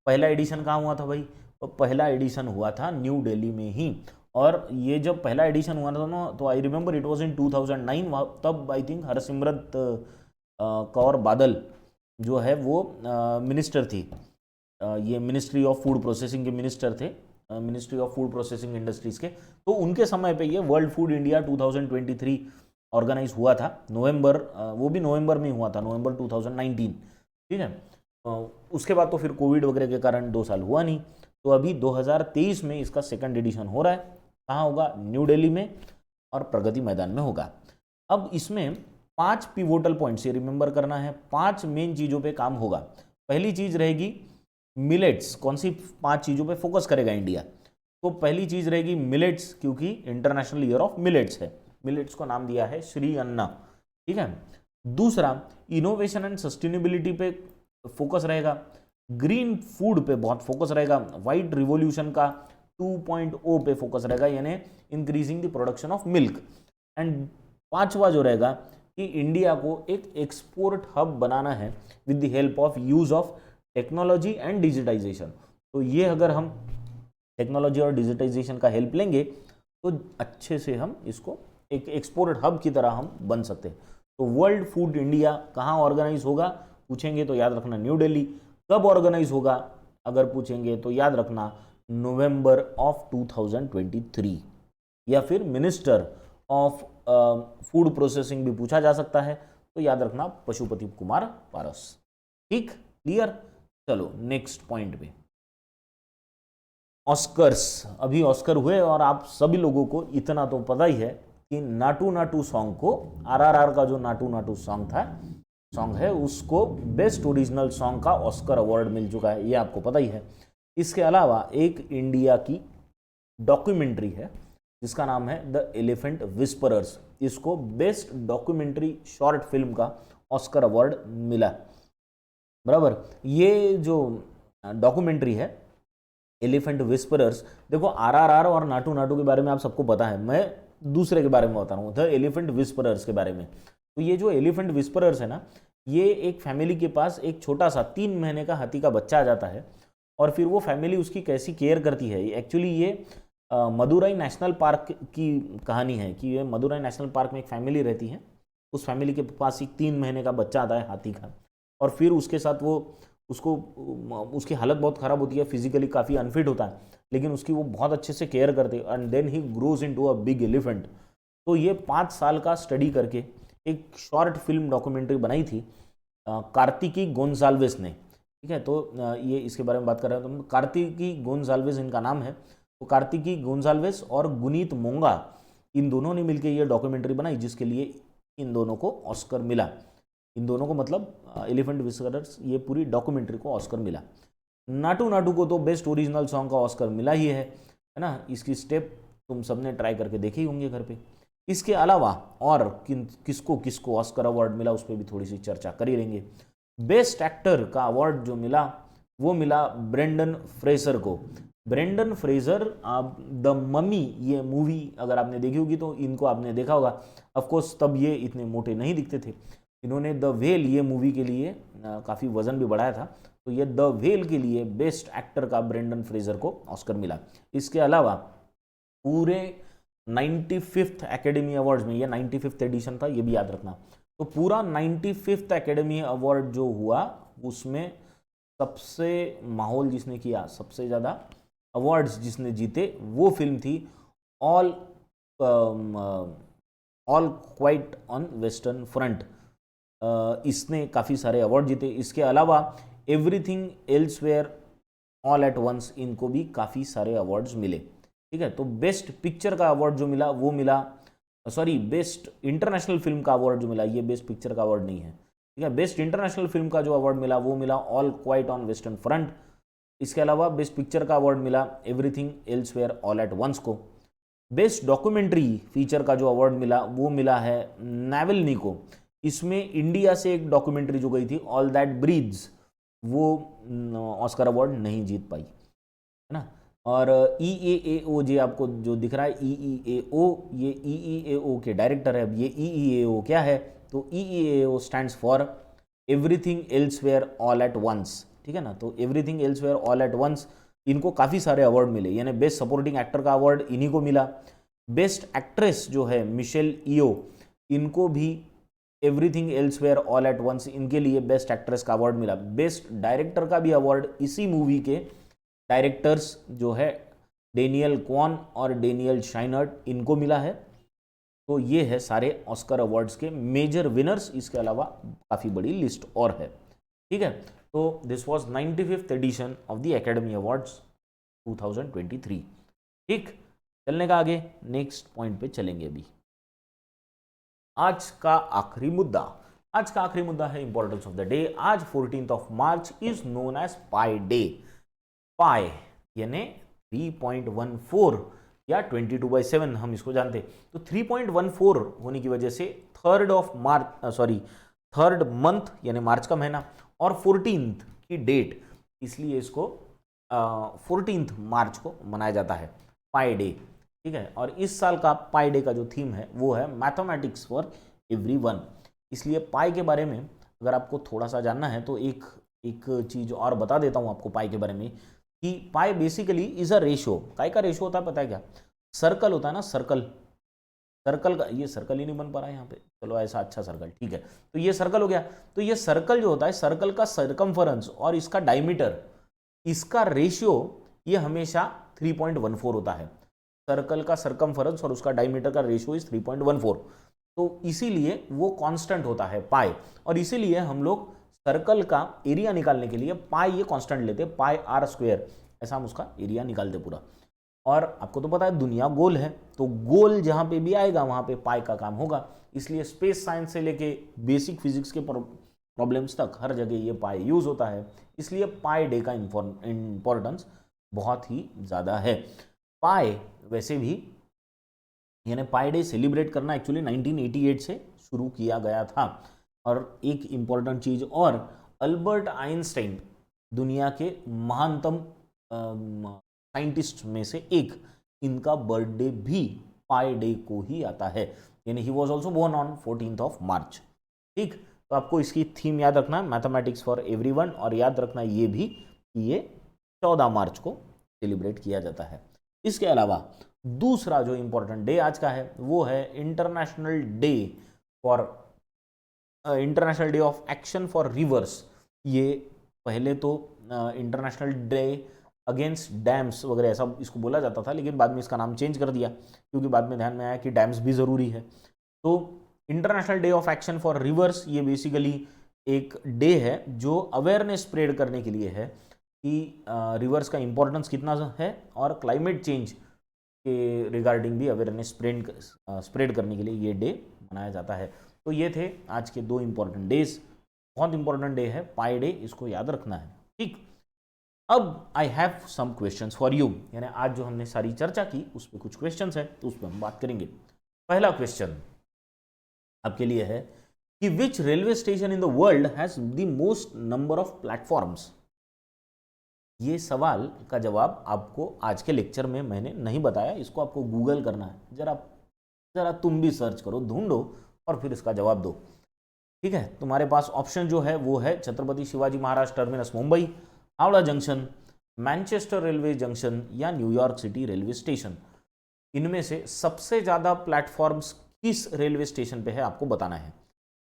पहला एडिशन कहाँ हुआ था भाई? तो पहला एडिशन हुआ था न्यू दिल्ली में ही। और ये जब पहला एडिशन हुआ था ना, तो I remember it was in 2009। तब आई थिंक हरसिमरत कौर बादल जो है वो मिनिस्टर थी, ये मिनिस्ट्री ऑफ फूड प्रोसेसिंग के मिनिस्टर थे, ministry of food processing industries के। तो उनके समय पे ये वर्ल्ड फूड इंडिया 2023 ऑर्गेनाइज हुआ था नवंबर, वो भी नवंबर में हुआ था, नवंबर 2019। ठीक है, उसके बाद तो फिर कोविड वगैरह के कारण 2 साल हुआ नहीं। तो अभी 2023 में इसका सेकंड एडिशन हो रहा है। कहाँ होगा? न्यू दिल्ली में और प्रगति मैदान में होगा। अब इसमें 5 पिवोटल पॉइंट्स, ये रिमेंबर करना है, 5 मेन चीज़ों पे काम होगा। पहली चीज़ रहेगी मिलेट्स। कौन सी 5 चीज़ों पे फोकस करेगा इंडिया? तो पहली चीज़ रहेगी मिलेट्स, क्योंकि इंटरनेशनल ईयर ऑफ मिलेट्स है। मिलेट्स को नाम दिया है श्री अन्ना। ठीक है, दूसरा इनोवेशन एंड सस्टेनेबिलिटी पे फोकस रहेगा। ग्रीन फूड पे बहुत फोकस रहेगा। वाइट रिवोल्यूशन का 2.0 पे फोकस रहेगा, यानी increasing the production of milk. And 5वां जो रहेगा कि इंडिया को एक एक्सपोर्ट हब बनाना है with the help of use of technology and digitisation. तो ये अगर हम टेक्नोलॉजी और डिजिटाइजेशन का हेल्प लेंगे तो अच्छे से हम इसको एक एक्सपोर्ट हब की तरह हम बन सकते हैं। तो वर्ल्ड फूड इंडिया कहाँ ऑर्गेनाइज होगा पूछेंगे तो याद रखना न्यू दिल्ली। कब ऑर्गेनाइज होगा अगर पूछेंगे तो याद रखना नवंबर ऑफ 2023। या फिर मिनिस्टर ऑफ फूड प्रोसेसिंग भी पूछा जा सकता है, तो याद रखना पशुपति कुमार पारस। ठीक, क्लियर। चलो नेक्स्ट पॉइंट पे, ऑस्कर्स। अभी ऑस्कर हुए और आप सभी लोगों को इतना तो पता ही है कि नाटू नाटू सॉन्ग को, आरआरआर का जो नाटू नाटू सॉन्ग है उसको बेस्ट ओरिजिनल सॉन्ग का ऑस्कर अवार्ड मिल चुका है, ये आपको पता ही है। इसके अलावा एक इंडिया की डॉक्यूमेंट्री है जिसका नाम है द एलिफेंट विस्परर्स। इसको बेस्ट डॉक्यूमेंट्री शॉर्ट फिल्म का ऑस्कर अवार्ड मिला। बराबर, ये जो डॉक्यूमेंट्री है एलिफेंट विस्परर्स, देखो आरआरआर और नाटू नाटू के बारे में आप सबको पता है, मैं दूसरे के बारे में बता रहा हूँ, द एलिफेंट विस्परर्स के बारे में। तो ये जो एलिफेंट विस्परर्स है ना, ये एक फैमिली के पास एक छोटा सा 3 महीने का हाथी का बच्चा आ जाता है, और फिर वो फैमिली उसकी कैसी केयर करती है। एक्चुअली ये मदुरई नेशनल पार्क की कहानी है कि ये मदुरई नेशनल पार्क में एक फैमिली रहती है, उस फैमिली के पास एक 3 महीने का बच्चा आता है हाथी का, और फिर उसके साथ वो उसकी हालत बहुत ख़राब होती है, फिजिकली काफ़ी अनफिट होता है, लेकिन उसकी वो बहुत अच्छे से केयर करते हैं, and then he grows into a big elephant. तो ये 5 साल का स्टडी करके एक शॉर्ट फिल्म डॉक्यूमेंट्री बनाई थी कार्तिकी गोंजाल्वेस ने। ठीक है, तो ये इसके बारे में बात कर रहे हैं, तो कार्तिकी गोंजाल्वेस इनका नाम है। तो कार्तिकी गोंजाल्वेस और गुनीत मोंगा, इन दोनों ने मिलकर ये डॉक्यूमेंट्री बनाई, जिसके लिए इन दोनों को ऑस्कर मिला। इन दोनों को मतलब एलिफेंट विस्परर्स, ये पूरी डॉक्यूमेंट्री को ऑस्कर मिला। नाटू नाटू को तो बेस्ट ओरिजिनल सॉन्ग का ऑस्कर मिला ही है ना। इसकी स्टेप तुम सबने ट्राई करके देखे ही होंगे घर पे। इसके अलावा और किसको किसको ऑस्कर अवार्ड मिला उस पर भी थोड़ी सी चर्चा कर ही लेंगे। बेस्ट एक्टर का अवार्ड जो मिला वो मिला ब्रेंडन फ्रेजर को। ब्रेंडन फ्रेजर, आप द ममी ये मूवी अगर आपने देखी होगी तो इनको आपने देखा होगा। ऑफकोर्स तब ये इतने मोटे नहीं दिखते थे। इन्होंने द वेल ये मूवी के लिए काफ़ी वजन भी बढ़ाया था, तो ये द वेल के लिए बेस्ट एक्टर का ब्रेंडन फ्रेजर को ऑस्कर मिला। इसके अलावा पूरे 95th एकेडमी अवार्ड्स में, ये 95th एडिशन था, ये भी याद रखना। तो पूरा 95th एकेडमी अवार्ड जो हुआ उसमें सबसे माहौल जिसने किया, सबसे ज़्यादा अवार्ड्स जिसने जीते, वो फिल्म थी All Quiet on Western Front. इसने काफ़ी सारे अवार्ड जीते। इसके अलावा Everything Elsewhere All at Once, इनको भी काफ़ी सारे अवार्ड्स मिले। ठीक है, तो बेस्ट पिक्चर का अवार्ड जो मिला वो मिला, सॉरी बेस्ट इंटरनेशनल फिल्म का अवार्ड जो मिला, ये बेस्ट पिक्चर का अवार्ड नहीं है। ठीक है, बेस्ट इंटरनेशनल फिल्म का जो अवार्ड मिला वो मिला All Quiet on Western Front. इसके अलावा बेस्ट पिक्चर का अवार्ड मिला Everything Elsewhere All at Once को। बेस्ट डॉक्यूमेंट्री फीचर का जो अवार्ड मिला वो मिला है नावल्नी को। इसमें इंडिया से एक डॉक्यूमेंट्री जो गई थी ऑल दैट ब्रीथ्स, वो ऑस्कर अवार्ड नहीं जीत पाई, है ना। और EEAO जो आपको जो दिख रहा है EEAO, ये EEAO के डायरेक्टर है। अब ये EEAO क्या है, तो EEAO stands for Everything Elsewhere All at Once. ठीक है ना, तो Everything Elsewhere All at Once, इनको काफ़ी सारे अवार्ड मिले, यानी बेस्ट सपोर्टिंग एक्टर का अवार्ड इन्हीं को मिला। बेस्ट एक्ट्रेस जो है मिशेल ईओ, इनको भी Everything Elsewhere All at Once, इनके लिए बेस्ट एक्ट्रेस का अवार्ड मिला। बेस्ट डायरेक्टर का भी अवार्ड इसी मूवी के डायरेक्टर्स जो है डेनियल क्वान और डेनियल शाइनर्ट, इनको मिला है। तो ये है सारे ऑस्कर अवार्ड्स के मेजर विनर्स। इसके अलावा काफ़ी बड़ी लिस्ट और है। ठीक है, तो this was 95th edition of the Academy Awards 2023। ठीक, चलने का आगे नेक्स्ट पॉइंट पे चलेंगे। अभी आज का आखिरी मुद्दा, आज का आखिरी मुद्दा है इंपॉर्टेंस ऑफ द डे। आज 14th of March is known as pi day. Pi यानी 3.14 या 22/7 हम इसको जानते। तो 3.14 होने की वजह से 3rd मंथ यानी मार्च का महीना और 14th की डेट, इसलिए इसको 14th मार्च को मनाया जाता है पाई डे। ठीक है, और इस साल का पाई डे का जो थीम है वो है मैथमेटिक्स फॉर एवरीवन। इसलिए पाई के बारे में अगर आपको थोड़ा सा जानना है तो एक चीज़ और बता देता हूँ आपको पाई के बारे में, कि पाई बेसिकली इज अ रेशो। काय का रेशो होता है पता है क्या? सर्कल होता है ना, सर्कल का, ये सर्कल ही नहीं बन पा रहा है यहाँ पे, चलो ऐसा अच्छा सर्कल, ठीक है। तो ये सर्कल हो गया। तो ये सर्कल जो होता है, सर्कल का सर्कमफरेंस और इसका डायमीटर, इसका रेशियो ये हमेशा 3.14 होता है। सर्कल का सर्कमफरेंस और उसका डायमीटर का रेशियो इज 3.14। तो इसीलिए वो कांस्टेंट होता है पाई, और इसीलिए हम लोग सर्कल का एरिया निकालने के लिए पाई ये कांस्टेंट लेते, पाई आर स्क्वायर, ऐसा हम उसका एरिया निकालते पूरा। और आपको तो पता है दुनिया गोल है, तो गोल जहां पे भी आएगा वहां पे पाई का काम होगा। इसलिए स्पेस साइंस से लेके बेसिक फिजिक्स के प्रॉब्लम्स तक हर जगह ये पाई यूज होता है। इसलिए पाई डे का इंपॉर्टेंस बहुत ही ज़्यादा है। पाई वैसे भी यानी पाई डे सेलिब्रेट करना एक्चुअली 1988 से शुरू किया गया था। और एक इम्पॉर्टेंट चीज़ और, अल्बर्ट आइंस्टाइन दुनिया के महानतम साइंटिस्ट में से एक, इनका बर्थडे भी पाई डे को ही आता है, यानी he was also born on 14th of March। ठीक, तो आपको इसकी थीम याद रखना है, मैथमेटिक्स फॉर एवरीवन, और याद रखना ये भी कि ये 14 मार्च को सेलिब्रेट किया जाता है। इसके अलावा दूसरा जो इंपॉर्टेंट डे आज का है वो है international day of action for reverse. ये पहले तो इंटरनेशनल डे अगेंस्ट डैम्स वगैरह ऐसा इसको बोला जाता था, लेकिन बाद में इसका नाम चेंज कर दिया क्योंकि बाद में ध्यान में आया कि डैम्स भी ज़रूरी है। तो international day of action for reverse ये बेसिकली एक डे है जो अवेयरनेस स्प्रेड करने के लिए है कि रिवर्स का इंपॉर्टेंस कितना है, और क्लाइमेट चेंज के रिगार्डिंग भी अवेयरनेस स्प्रेड करने के लिए ये डे मनाया जाता है। तो ये थे आज के 2 इंपॉर्टेंट डेज। बहुत इंपॉर्टेंट डे है पाई डे, इसको याद रखना है। ठीक, अब I have some questions for you, यानी आज जो हमने सारी चर्चा की उस पर कुछ क्वेश्चंस है तो उस पर हम बात करेंगे। पहला क्वेश्चन आपके लिए है कि विच railway station in the world has the most number of platforms. ये सवाल का जवाब आपको आज के लेक्चर में मैंने नहीं बताया, इसको आपको गूगल करना है। जरा तुम भी सर्च करो, ढूंढो और फिर इसका जवाब दो। ठीक है, तुम्हारे पास ऑप्शन जो है वो है Chhatrapati Shivaji Maharaj terminus Mumbai, Howrah junction, Manchester railway junction या न्यूयॉर्क सिटी रेलवे स्टेशन। इनमें से सबसे ज़्यादा प्लेटफॉर्म्स किस रेलवे स्टेशन पे है आपको बताना है।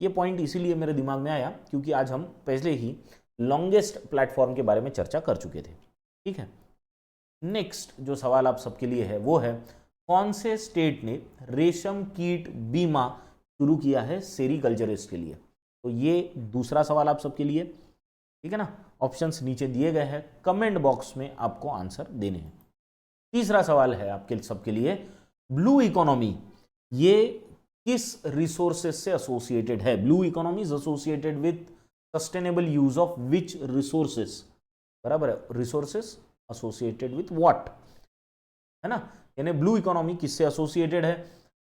ये पॉइंट इसीलिए मेरे दिमाग में आया क्योंकि आज हम पहले ही लॉन्गेस्ट प्लेटफॉर्म के बारे में चर्चा कर चुके थे। ठीक है, नेक्स्ट जो सवाल आप सबके लिए है वो है, कौन से स्टेट ने रेशम कीट बीमा शुरू किया है सेरीकल्चरिस्ट के लिए। तो ये दूसरा सवाल आप सबके लिए, ठीक है ना। ऑप्शंस नीचे दिए गए हैं, कमेंट बॉक्स में आपको आंसर देने हैं। तीसरा सवाल है आपके सबके लिए, ब्लू इकोनॉमी ये किस रिसोर्सेज से एसोसिएटेड है। Blue economy is associated with sustainable use of which resources, बराबर है, रिसोर्सेज एसोसिएटेड विथ व्हाट, है ना। यानी ब्लू इकोनॉमी किससे एसोसिएटेड है।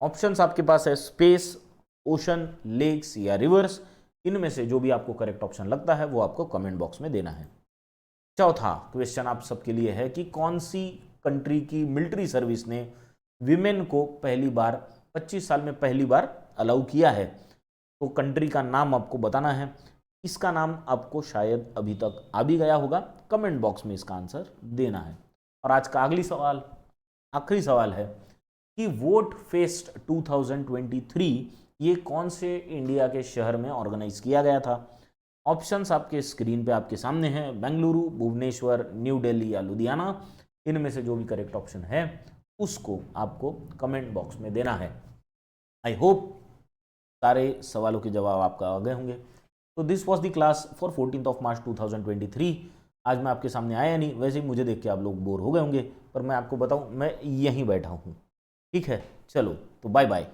ऑप्शंस आपके पास है स्पेस, ओशन, लेक्स या रिवर्स। इनमें से जो भी आपको करेक्ट ऑप्शन लगता है वो आपको कमेंट बॉक्स में देना है। चौथा क्वेश्चन आप सबके लिए है कि कौन सी कंट्री की मिलिट्री सर्विस ने विमेन को पहली बार 25 साल में पहली बार अलाउ किया है। तो कंट्री का नाम आपको बताना है। इसका नाम आपको शायद अभी तक आ भी गया होगा, कमेंट बॉक्स में इसका आंसर देना है। और आज का आखिरी सवाल है कि वोट फेस्ट 2023 ये कौन से इंडिया के शहर में ऑर्गेनाइज किया गया था। ऑप्शंस आपके स्क्रीन पे आपके सामने हैं, बेंगलुरु, भुवनेश्वर, न्यू दिल्ली या लुधियाना। इनमें से जो भी करेक्ट ऑप्शन है उसको आपको कमेंट बॉक्स में देना है। आई होप सारे सवालों के जवाब आपका आ गए होंगे। तो this was the class for 14th of March 2023। आज मैं आपके सामने आया नहीं, वैसे ही मुझे देख के आप लोग बोर हो गए होंगे, पर मैं आपको बताऊं मैं यहीं बैठा हूं। ठीक है, चलो तो बाय बाय।